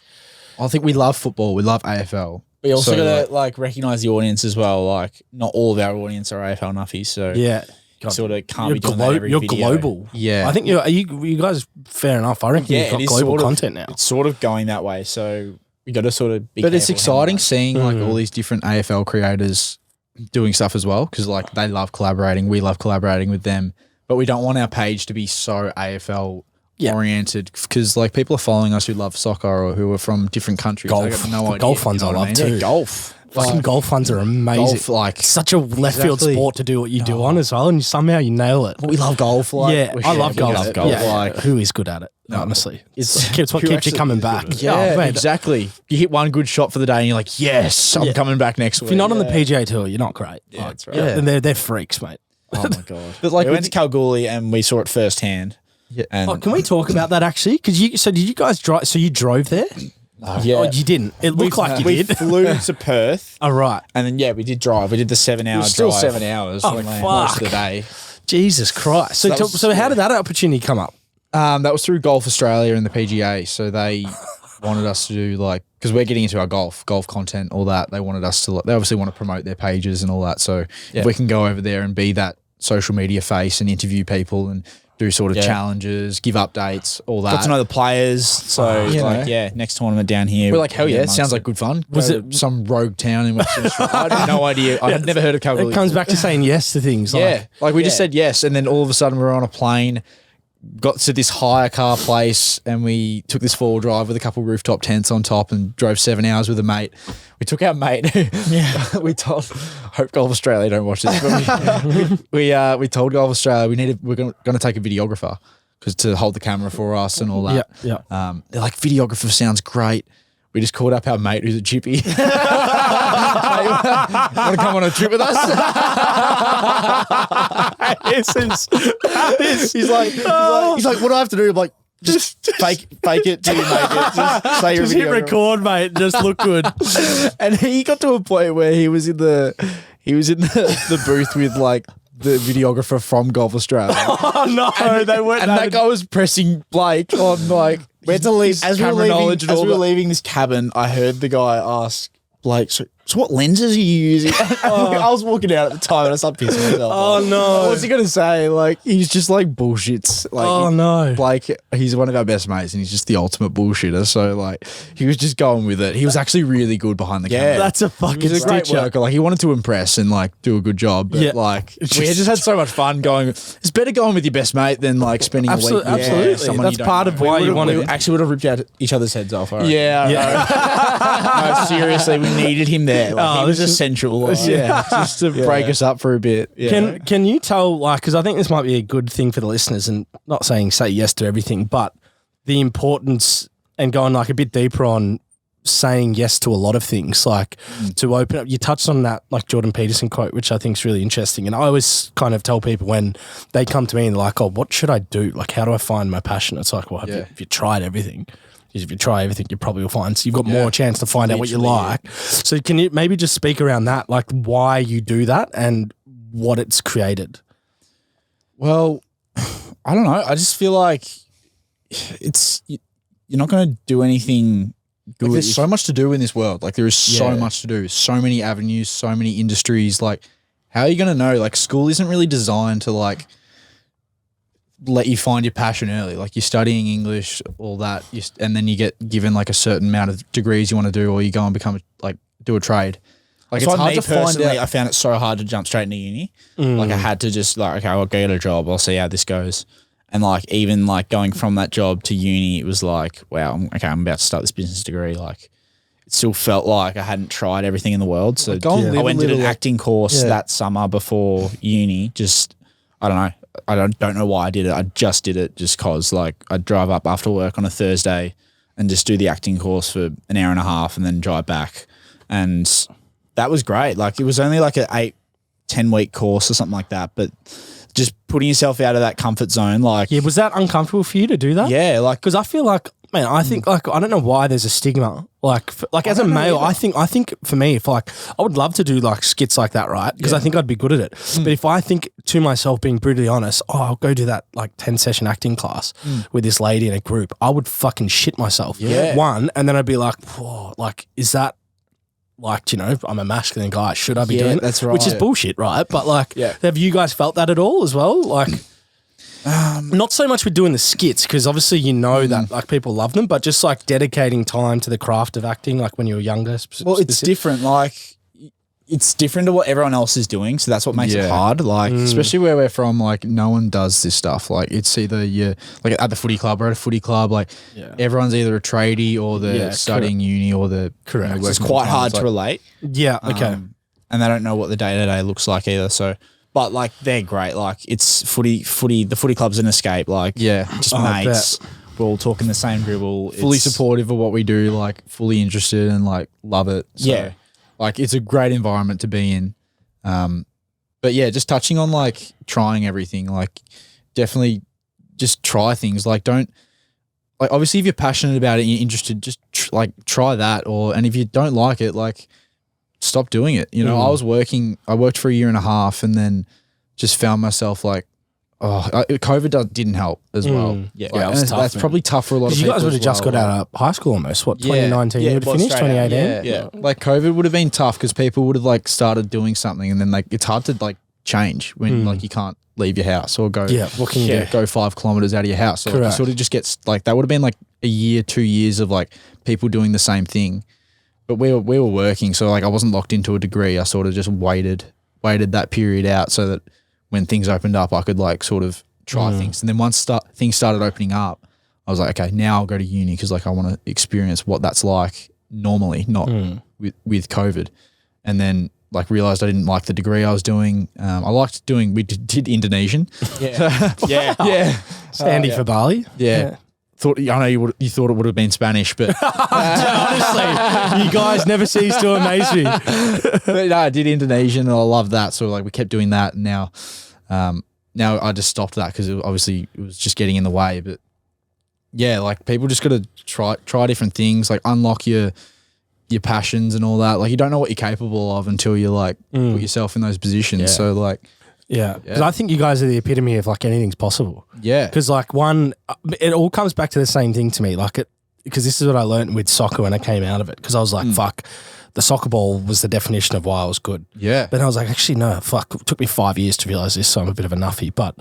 I think we love football. We love AFL. We also So, got to like recognize the audience as well. Like not all of our audience are AFL nuffies. So Yeah. you sort of can't You're, be doing that every you're video. global. Yeah. I think you guys, fair enough. I reckon Yeah, you've got it is global sort of- content now. It's sort of going that way. So we got to sort of be But it's careful how exciting much- seeing like all these different AFL creators doing stuff as well because like they love collaborating. We love collaborating with them, but we don't want our page to be so AFL oriented because like people are following us who love soccer or who are from different countries. They Golf. got no The idea. golf ones you know I what love mean? too. Yeah, golf. Fucking golf ones are amazing. Golf, like Such a left field Exactly. sport to do what you do on as well, and somehow you nail it. we love golf. Like Yeah, we I share love it. golf. We love golf. Yeah, Like who is good at it? Honestly, it's it's what who keeps you actually coming is good back. at it. Oh, Yeah, man. exactly. You hit one good shot for the day and you're like, yes, I'm coming back next week. If you're not on the PGA tour, you're not great. Yeah, that's right. And they're freaks, mate. Oh my god! But like we went with- to Kalgoorlie and we saw it firsthand. Yeah. And Oh, can we talk about that actually? Because did you guys drive? So you drove there? yeah, Oh, you didn't. It looked like you we did. flew to Perth, Oh, right. and then we did drive. We did the 7-hour drive. still 7 hours. Oh, like, fuck. most of the day. Jesus Christ. So, That was- so how did that opportunity come up? That was through Golf Australia and the PGA. So they wanted us to do like, because we're getting into our golf content, all that. They wanted us to, they obviously want to promote their pages and all that. So if we can go over there and be that social media face and interview people and do sort of Yeah. challenges, give updates, all that. Got to know the players. So You like, know. yeah, next tournament down here. We're like, hell yeah, it amongst sounds like good fun. Was Go it- to some rogue town in Western Australia? I had no idea. I had never heard of Kalgoorlie. It comes back to saying yes to things. Yeah, like we just Yeah. said yes, and then all of a sudden we were on a plane, got to this hire car place, and we took this 4-wheel drive with a couple rooftop tents on top and drove 7 hours with a mate. We took our mate. Yeah, we told. Hope Golf Australia don't watch this, but we told Golf Australia we're going to take a videographer because to hold the camera for us and all that. Yeah. They're like, videographer sounds great. We just called up our mate who's a chippy. Want to come on a trip with us? He's like, what do I have to do? I'm like, just fake it till you make it. Just say you're a Just hit videographer. record, mate. Just look good. And he got to a point where he was in the booth with like the videographer from Golf Australia. Oh no, they weren't. And that guy was pressing Blake on like We had to leave as we were camera leaving. knowledge and As all we were that. leaving this cabin, I heard the guy ask Blake, "So what lenses are you using?" I was walking out at the time and I started pissing myself. Oh no. What's he gonna say? Like he's just like bullshits. Like Oh no. Blake, he's one of our best mates and he's just the ultimate bullshitter. So like he was just going with it. He was actually really good behind the camera. That's a fucking He's a great stitcher. worker. Like he wanted to impress and like do a good job. But Yeah. like It's we just- just had so much fun going. It's better going with your best mate than like spending a week with Absolutely. someone That's you don't part know. of why you want We to. actually would have ripped out each other's heads off. I reckon. Yeah. No, seriously, we needed him there. Like, Oh, he was this is- essential. Like, Yeah, just to break us up for a bit. Yeah. Can you tell, like, because I think this might be a good thing for the listeners, and not saying say yes to everything, but the importance and going like a bit deeper on saying yes to a lot of things, like to open up. You touched on that, like Jordan Peterson quote, which I think is really interesting. And I always kind of tell people when they come to me and they're like, "Oh, what should I do? Like, how do I find my passion?" It's like, well, if you tried everything. If you try everything, you probably will find. So you've got more chance to find out what you like. So can you maybe just speak around that, like why you do that and what it's created? Well, I don't know. I just feel like you're not going to do anything good. Like, there's so much to do in this world. Like there is so Yeah. much to do. So many avenues, so many industries. Like how are you going to know? Like school isn't really designed to like let you find your passion early. Like you're studying English, all that, and then you get given like a certain amount of degrees you want to do, or you go and become do a trade. Like That's it's why hard me to find personally, out. I found it so hard to jump straight into uni. Like I had to just like, okay, I'll go get a job. I'll see how this goes. And like even like going from that job to uni, it was like, wow, I'm about to start this business degree. Like it still felt like I hadn't tried everything in the world. So Like, go and I live a went and did an little, like- acting course Yeah. that summer before uni. Just I don't know. I don't know why I did it. I just did it just cause like I'd drive up after work on a Thursday and just do the acting course for an hour and a half and then drive back. And that was great. Like it was only like an 8-10 week course or something like that. But just putting yourself out of that comfort zone, like Yeah, was that uncomfortable for you to do that? yeah, like Because I feel like, man, I think like I don't know why there's a stigma. Like as a male, I think for me, if like I would love to do like skits like that, right? Because I think I'd be good at it. But if I think to myself, being brutally honest, I'll go do that like 10-session acting class with this lady in a group, I would fucking shit myself. Yeah. One, and then I'd be like, whoa, like is that like, you know, I'm a masculine guy. Should I be Yeah, doing it? that's right. Which is bullshit, right? But like, Yeah. have you guys felt that at all as well? Like. Not so much with doing the skits because obviously you know that like people love them, but just like dedicating time to the craft of acting, like when you were younger. well, it's different. Like it's different to what everyone else is doing, so that's what makes it Yeah. hard. Like Especially where we're from, like no one does this stuff. Like it's either you like at the footy club, we're at a footy club, like everyone's either a tradie or they're Yeah, studying uni or they're Correct. it's working quite full-time. hard It's to like- relate. Yeah. Okay. And they don't know what the day to day looks like either. So, but like they're great. Like it's footy. The footy club's an escape. Like Yeah. just I mates. We're all talking the same dribble. Fully It's- supportive of what we do, like fully interested and like love it. So, Yeah. like it's a great environment to be in. But yeah, just touching on like trying everything, like definitely just try things. Like don't like obviously if you're passionate about it and you're interested, just like try that. And if you don't like it, like stop doing it. You know, I worked for a year and a half and then just found myself like, COVID didn't help as well. Yeah. Like, Yeah, it was and tough, that's man. probably tough for a lot of Because you people. guys would have as just well, got like- out of high school almost. What, Yeah. 2019? Yeah, you would have well, finished straight out. 2018? Yeah. Like COVID would have been tough because people would have like started doing something and then like it's hard to like change when like you can't leave your house or go. Yeah, what can you do? Go 5 kilometers out of your house. So like, you Correct. sort of just gets like that would have been like a year, 2 years of like people doing the same thing. But we were working, so like I wasn't locked into a degree. I sort of just waited that period out so that when things opened up, I could like sort of try things. And then once things started opening up, I was like, okay, now I'll go to uni because like I want to experience what that's like normally, not with COVID. And then like realized I didn't like the degree I was doing. I liked doing. We did Indonesian. Yeah. Sandy for Bali. Yeah. I know you thought it would have been Spanish, but Honestly, you guys never cease to amaze me. but no, I did Indonesian and I love that. So like we kept doing that. And now I just stopped that because obviously it was just getting in the way. But yeah, like people just got to try different things, like unlock your passions and all that. Like you don't know what you're capable of until you like put yourself in those positions. Yeah. So like, Yeah, because I think you guys are the epitome of like anything's possible. yeah, Because like it all comes back to the same thing to me. Like because this is what I learned with soccer when I came out of it. Because I was like, fuck, the soccer ball was the definition of why I was good. yeah. But I was like, actually, no, fuck. It took me 5 years to realize this, so I'm a bit of a nuffy. But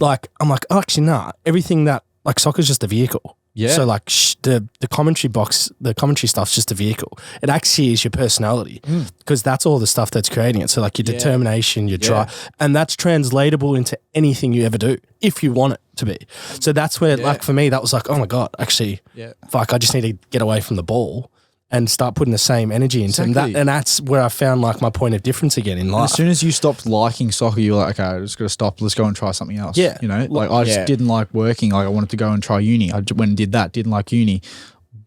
like, I'm like, oh, actually, nah. Everything that like soccer's just a vehicle. Yeah. So like the commentary box, the commentary stuff's just a vehicle. It actually is your personality because that's all the stuff that's creating it. So like your determination, your drive, and that's translatable into anything you ever do if you want it to be. So that's where like for me, that was like, oh my God, actually, fuck, I just need to get away from the ball and start putting the same energy into it. Exactly. And that's where I found like my point of difference again in life. As soon as you stopped liking soccer, you were like, okay, I just got to stop. Let's go and try something else. Yeah. You know, like I just didn't like working. Like I wanted to go and try uni. I went and did that. Didn't like uni.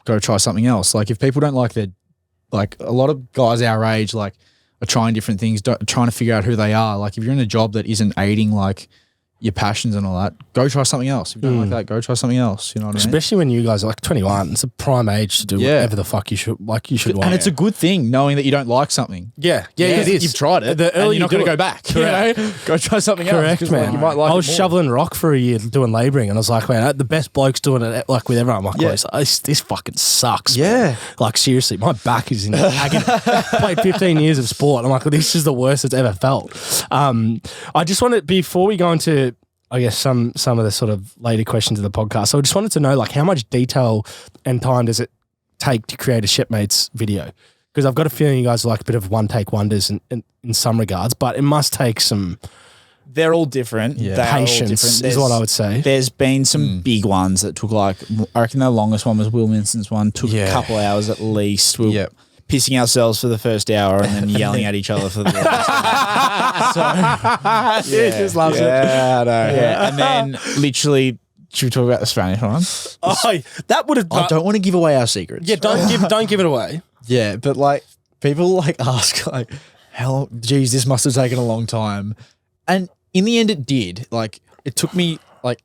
Go try something else. Like if people don't like like a lot of guys our age, like are trying different things, trying to figure out who they are. Like if you're in a job that isn't aiding like your passions and all that, go try something else. If you don't like that, go try something else. You know what I mean? Especially when you guys are like 21, it's a prime age to do whatever the fuck you should want. And it's a good thing knowing that you don't like something. Yeah, Because it is. You've tried it. The and earlier you're not you going to do go it. back. Correct. You know? Go try something else. Correct, 'cause, man. like, you might like I was it more. shoveling rock for a year doing labouring, and I was like, man, the best bloke's doing it like with everyone. I'm like, this fucking sucks. Yeah. man. Like seriously, my back is in agony. Played 15 years of sport. I'm like, this is the worst it's ever felt. I just wanted, before we go into, I guess some of the sort of later questions of the podcast. So I just wanted to know like how much detail and time does it take to create a Shepmates video? Because I've got a feeling you guys are like a bit of one take wonders in some regards, but it must take some They're all different. Yeah. They're all patience different. is what I would say. There's been some big ones that took like, I reckon the longest one was Will Minson's one, took a couple hours at least. We were pissing ourselves for the first hour and then yelling at each other for the last hour. So, Just loves it. Yeah, I know. Yeah. And then literally, should we talk about the Spanish one? Oh, that would have. I don't want to give away our secrets. Yeah, don't give it away. Yeah, but like people like ask like, how geez, this must have taken a long time. And in the end it did. Like it took me like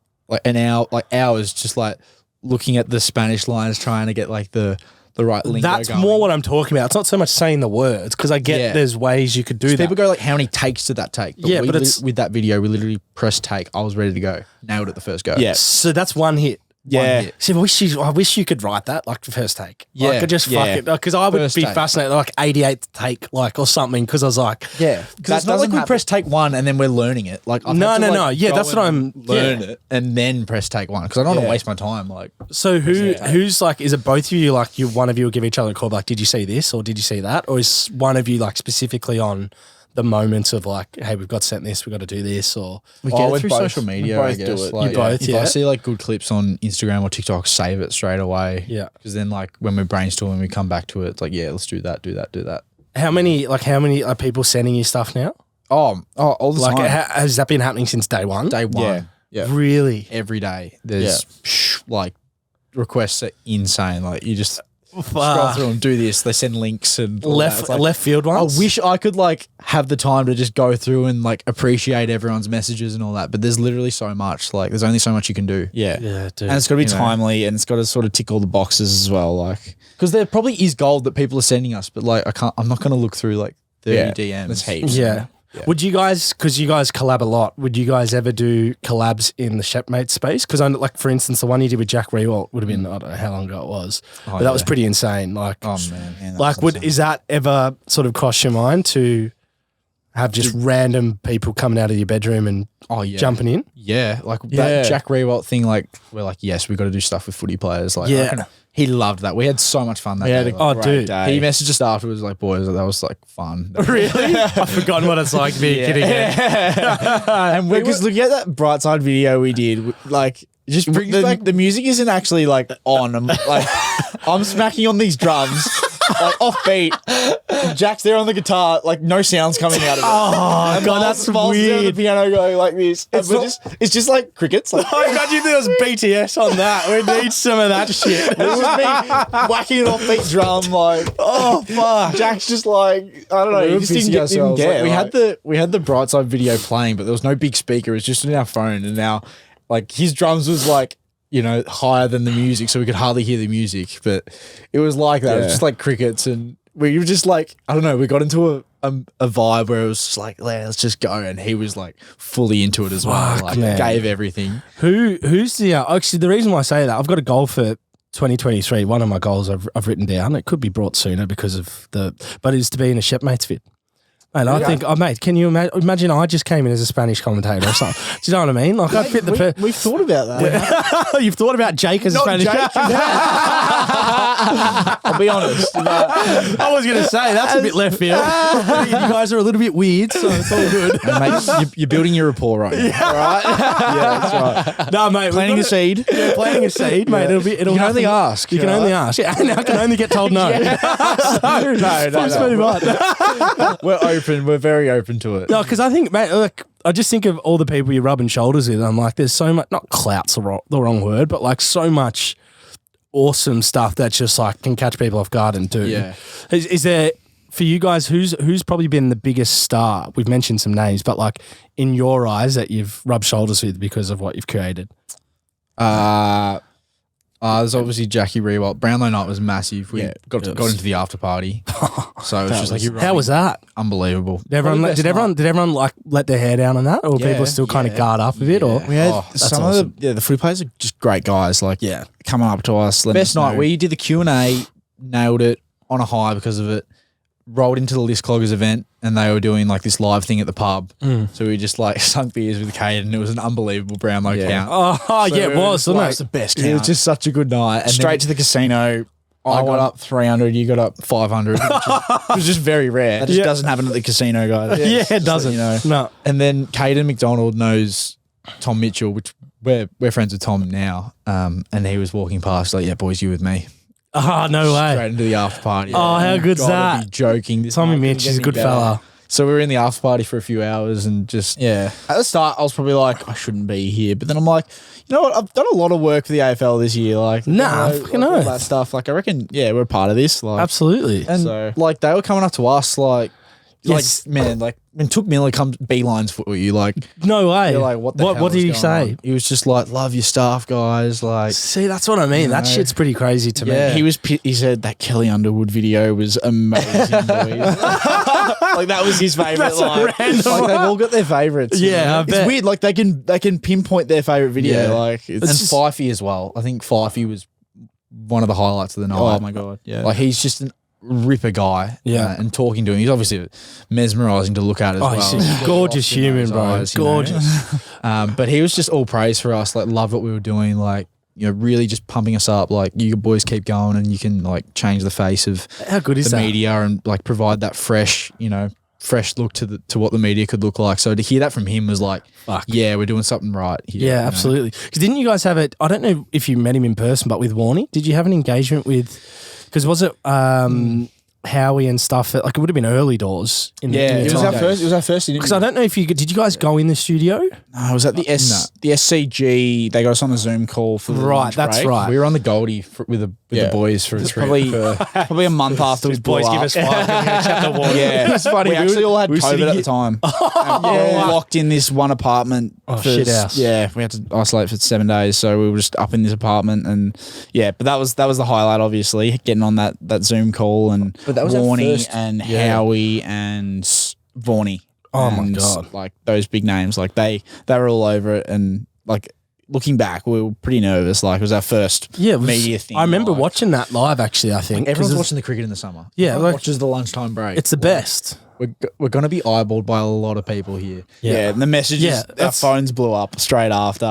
an hour, like hours just like looking at the Spanish lines trying to get like the right lingo That's going. more what I'm talking about. It's not so much saying the words because I get there's ways you could do that. People go like, how many takes did that take? Yeah, but it's- with that video, we literally pressed take. I was ready to go. Nailed it the first go. Yeah. So that's one hit. Yeah. See, I wish you could write that like the first take. Yeah, Like, I just fuck yeah. it because I would First be take. fascinated like 88th take like or something because I was like, Yeah, because it's not like we press take one and then we're learning it. Like I've No, had to, no, like, no. Yeah, go that's what and I'm- learn yeah. it and then press take one because I don't want Yeah. to waste my time. Like so who's like, is it both of you like one of you will give each other a call like, did you see this or did you see that, or is one of you like specifically on the moments of like, hey, we've got sent this, we've got to do this, or we Oh, get it we through both- social media. we I both do guess. it. Like, You both, if yeah. I see like good clips on Instagram or TikTok, save it straight away. Yeah. because then like when we're brainstorming, we come back to it. It's like let's do that, do that, do that. how many are people sending you stuff now? Oh, all the Like, time. has that been happening since day one? Day one. Yeah. Yeah. Really? Every day. There's like requests are insane. Like you just scroll Fuck. through and do this. They send links and all that. It's like, left field I ones. wish I could like have the time to just go through and like appreciate everyone's messages and all that. But there's literally so much. Like there's only so much you can do. Yeah. Yeah, dude. And it's got to be You know. timely and it's got to sort of tick all the boxes as well. Like, Because there probably is gold that people are sending us, but like I'm not gonna look through like 30 Yeah, DMs. there's heaps. Yeah. Would you guys, because you guys collab a lot, would you guys ever do collabs in the Shepmates space? Because like, for instance, the one you did with Jack Rewalt would have been, I don't know how long ago it was, but that was pretty insane. Like, Oh man. man, like that's is that ever sort of cross your mind to have just random people coming out of your bedroom and jumping in? Yeah, like that Jack Rewalt thing. Like we're like, yes, we got to do stuff with footy players. Like, I reckon he loved that. We had so much fun that day. Great day. He messaged us afterwards like, boys, that was like fun. Really? I've forgotten what it's like to be a kid again. And because looking at that Brightside video we did, like, just brings back the music isn't actually like on. I'm smacking on these drums. Like off beat, Jack's there on the guitar, like no sounds coming out of it. Oh and God, that's Miles weird. there on the piano going like this. It's just like crickets. Like, I imagine there was BTS on that. We need some of that shit. it was me whacking an off beat drum. Like, oh fuck, Jack's just like, I don't know. He just didn't get. Like, we had the Brightside video playing, but there was no big speaker. It was just in our phone, and now like his drums was like, higher than the music, so we could hardly hear the music. But it was like that. It was just like crickets, and we were just like, I don't know. We got into a vibe where it was just like, let's just go, and he was like fully into it as well. Like gave everything. Who's the actually the reason why I say that, I've got a goal for 2023. One of my goals I've written down. It could be brought sooner because of but is to be in a Shepmates vid. And I think, mate, can you imagine I just came in as a Spanish commentator or something? Do you know what I mean? Like, I fit the... We've thought about that. You've thought about Jake as a Spanish... I'll be honest. I was going to say, that's a bit left field. You guys are a little bit weird, so it's all good. And mate, you're building your rapport right now. All right? Yeah, that's right. No, mate. Planting a seed. Yeah, planting a seed, mate. It'll you can only ask. You can only ask. Yeah, and I can only get told no. No. Let's move on. We're open. We're very open to it. No, because I think, mate, like, I just think of all the people you're rubbing shoulders with. I'm like, there's so much, not clout's the wrong word, but like so much awesome stuff that just like can catch people off guard and do. Yeah. Is there, for you guys, who's probably been the biggest star? We've mentioned some names, but like in your eyes that you've rubbed shoulders with because of what you've created? There's obviously Jackie Rewalt. Brownlow night was massive. We got into the after party, so it was just like how was that? Unbelievable. Did everyone like let their hair down on that, or people still kind of guard up a bit? Or we had some of the footy players are just great guys. Like coming up to us. Best night. We did the Q&A, nailed it on a high because of it. Rolled into the List Cloggers event, and they were doing like this live thing at the pub. So we just like sunk beers with Kate, and it was an unbelievable Brownlow count. Oh, so it was, wasn't it? It was the best count. It was just such a good night. And straight to the casino. I got up 300, you got up 500, which was just very rare. That just doesn't happen at the casino, guys. Yeah, it doesn't. No. And then Caden McDonald knows Tom Mitchell, which we're friends with Tom now. And he was walking past like, yeah, boys, you with me. Oh, no way. Straight into the after party. Oh, how good's that? Be joking. Tommy Mitch is a good fella. So we were in the after party for a few hours and just... Yeah. At the start, I was probably like, I shouldn't be here. But then I'm like, you know what? I've done a lot of work for the AFL this year. Like, fucking all that stuff. Like, I reckon, we're a part of this. Like, absolutely. And so, like, they were coming up to us like, yes. like, man, like when Took Miller comes beelines for you, like, no way. You're like, what the hell what did is he going say? on? He was just like, love your staff, guys. Like, see, that's what I mean. That shit's pretty crazy to me. He said that Kelly Underwood video was amazing, boys. Like that was his favourite. That's like, random. like they've all got their favourites. Yeah, I bet. It's weird. Like they can pinpoint their favourite video. Yeah. Like And Fifey as well. I think Fifey was one of the highlights of the night. oh my god, yeah. Like he's just an ripper guy. Yeah. And talking to him, he's obviously mesmerising to look at as well. He's a gorgeous human, bro. Eyes, gorgeous. But he was just all praise for us. Like loved what we were doing. Like, you know, really just pumping us up. Like, you boys keep going, and you can like change the face of How good is the that? media and like provide that fresh look to what the media could look like. So to hear that from him was like, Fuck. yeah, we're doing something right here. Yeah, you know? absolutely. Because didn't you guys have it? I don't know if you met him in person, but with Warney, did you have an engagement with? Because was it Howie and stuff? Like it would have been early doors. It was our first interview. Because I don't know if did you guys go in the studio? No, I was at the SCG. They got us on a Zoom call for the lunch that's break. right. We were on the Goldie with the boys for a trip. Probably a month after we blew Boys, up. give us 5. Chapter 1. Yeah, It was funny. We actually all had we were sitting COVID at the here- time. And we were all locked in this one apartment. shit house. Yeah, we had to isolate for 7 days, so we were just up in this apartment, and but that was the highlight. Obviously, getting on that Zoom call, and But that was our Warney first- and Howie and Vorney. Oh my And, God. Like those big names, like they were all over it, and like. Looking back, we were pretty nervous. Like it was our first media thing. I remember like, watching that live. Actually, I think Everyone's 'cause watching the cricket in the summer. Yeah, Everyone like- watches the lunchtime break. it's the best. we're going to be eyeballed by a lot of people here. Yeah, and the messages, our phones blew up straight after.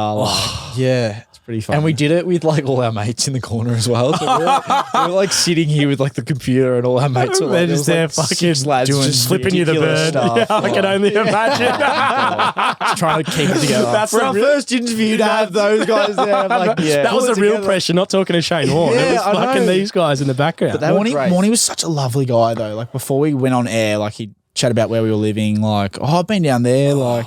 Yeah. It's pretty fun. And we did it with like all our mates in the corner as well. So we were like sitting here with like the computer and all our mates were They're like, just there fucking lads doing just flipping you the bird. ridiculous Yeah, stuff. I can only imagine. Just trying to keep it together. That's for our the real- first interview to have those guys there. I'm like, Yeah. that was pull the it real together. pressure, not talking to Shane Warne. Yeah, it was I fucking know. these guys in the background. But they were great. Morny was such a lovely guy though. Like before we went on air, like he'd chat about where we were living. Like, oh, I've been down there. Like,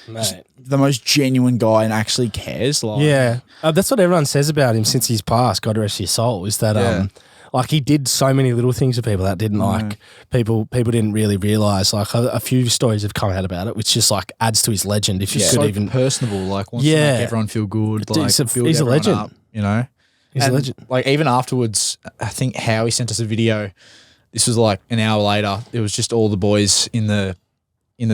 Mate. the most genuine guy and actually cares. Like, Yeah, that's what everyone says about him since he's passed. God rest his soul. Is that Yeah. like he did so many little things for people that didn't like people didn't really realize. Like a few stories have come out about it, which just like adds to his legend. If you could So even, personable, like wants to Yeah. make everyone feel good. Like He's a- build he's a everyone legend. up, you know. he's a And, legend. Like even afterwards, I think Howie sent us a video. This was like an hour later. It was just all the boys in the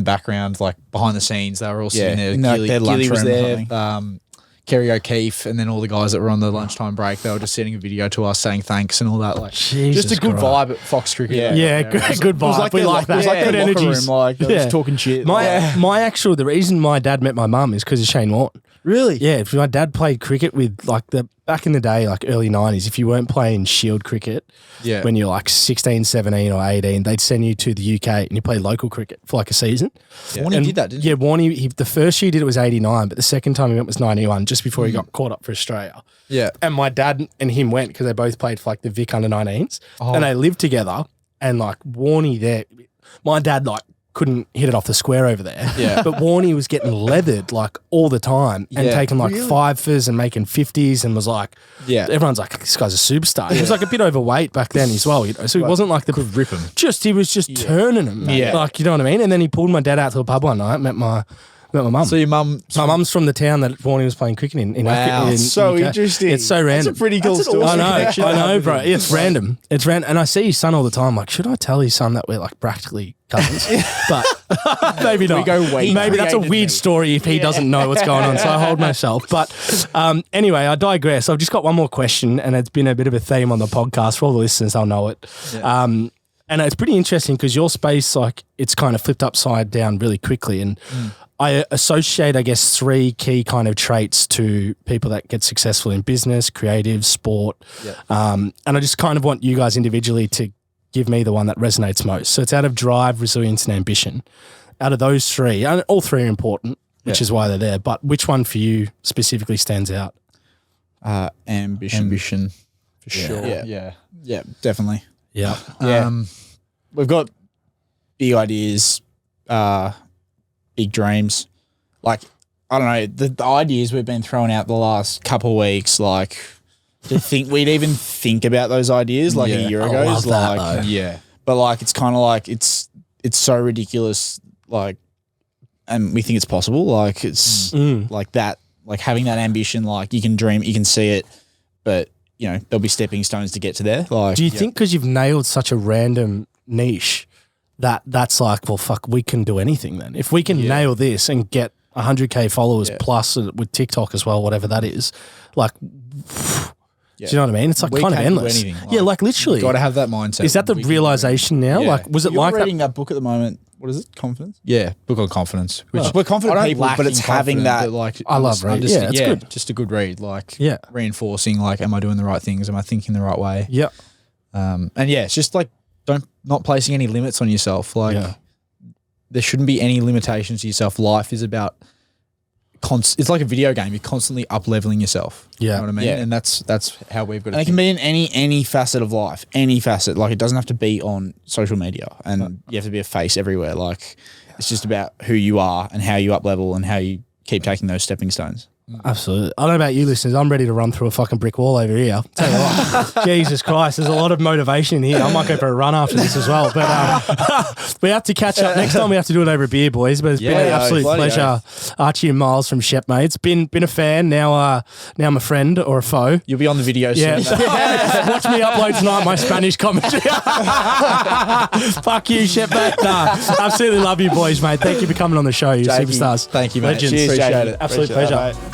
background, like behind the scenes. They were all sitting there. in like their Gilly was lunchroom or there. something. Kerry O'Keefe, and then all the guys that were on the lunchtime break. They were just sending a video to us saying thanks and all that. Like Jesus just a good Christ. vibe at Fox Cricket. Yeah. Yeah, good It was vibe. like We their like lo- It was that. like Good their locker energies. room. Like they were Yeah. just talking shit. The reason my dad met my mum is because of Shane Warne. Really? Yeah, if my dad played cricket with like back in the day, like early 90s, if you weren't playing shield cricket Yeah. when you're like 16, 17 or 18, they'd send you to the UK and you play local cricket for like a season. Warney And did that, didn't he? Yeah, Warney, the first year he did it was 89, but the second time he went was 91, just before he got caught up for Australia. Yeah. And my dad and him went because they both played for like the Vic under 19s and they lived together. And like Warney there, my dad like couldn't hit it off the square over there. Yeah. But Warney was getting leathered like all the time and Yeah. taking like fivers and making 50s and was like, Yeah. everyone's like, this guy's a superstar. He was like a bit overweight back then as well. You know? So he wasn't like the Could rip him. he was just turning him. Mate. Yeah. Like, you know what I mean? And then he pulled my dad out to a pub one night, met my mum. So your mum. My mum's from the town that Warney was playing cricket in. Wow. in So UK. interesting. It's so random. That's a pretty cool story. I know, bro. It's random. It's random. And I see his son all the time. Like, should I tell his son that we're like practically cousins? But maybe not. go way Maybe that's a created weird me. story if he doesn't know what's going on. So I hold myself. But anyway, I digress. I've just got one more question, and it's been a bit of a theme on the podcast for all the listeners. They'll know it. Yeah. And it's pretty interesting because your space, like, it's kind of flipped upside down really quickly. And I associate, I guess, 3 key kind of traits to people that get successful in business, creative, sport. And I just kind of want you guys individually to give me the one that resonates most. So it's out of drive, resilience, and ambition. Out of those 3, and all 3 are important, which is why they're there. But which one for you specifically stands out? Ambition. For sure. Yeah. Yeah, definitely. Yeah. Yeah. We've got big ideas, big dreams. Like, I don't know, the ideas we've been throwing out the last couple of weeks, like, to think we'd even think about those ideas like a year I ago love is that, like, though. Yeah. but like, it's kind of like, it's so ridiculous, like, and we think it's possible. Like, it's like that, like having that ambition, like you can dream, you can see it, but you know, there'll be stepping stones to get to there. Like, Do you think because you've nailed such a random niche that's like, well, fuck, we can do anything then? If we can nail this and get 100K followers plus with TikTok as well, whatever that is, like, do you know what I mean? It's like We kind of can do endless. anything, Yeah, like literally. Got to have that mindset. Is that the We can do realization now? Yeah. Like, was it you're like reading that? that book at the moment. What is it? Confidence? Yeah, book on confidence. Which We're confident I don't people, lack but it's in having confidence, that. but, like, I love reading. Yeah, it's good. Just a good read. Like, Yeah. reinforcing. Like, am I doing the right things? Am I thinking the right way? Yeah. And yeah, it's just like not placing any limits on yourself. Like, Yeah. there shouldn't be any limitations to yourself. Life is about it's like a video game. You're constantly up leveling yourself. Yeah. You know what I mean? Yeah. And that's how we've got to And it can be in any facet of life, any facet. Like, it doesn't have to be on social media, and you have to be a face everywhere. Like, it's just about who you are and how you up level and how you keep taking those stepping stones. Absolutely. I don't know about you listeners. I'm ready to run through a fucking brick wall over here. Tell you what, Jesus Christ, there's a lot of motivation here. I might go for a run after this as well. But we have to catch up. Next time we have to do it over a beer, boys. But it's been an absolute bloody pleasure. Archie and Miles from Shepmates. Been a fan. Now I'm a friend or a foe. You'll be on the video Yeah. soon. Watch me upload tonight my Spanish commentary. Fuck you, Shepmate. Nah, absolutely love you boys, mate. Thank you for coming on the show. You're Jakey, superstars. Thank you, mate. Legends. Cheers, Appreciate Jaden. it. Absolute Appreciate pleasure. that, mate.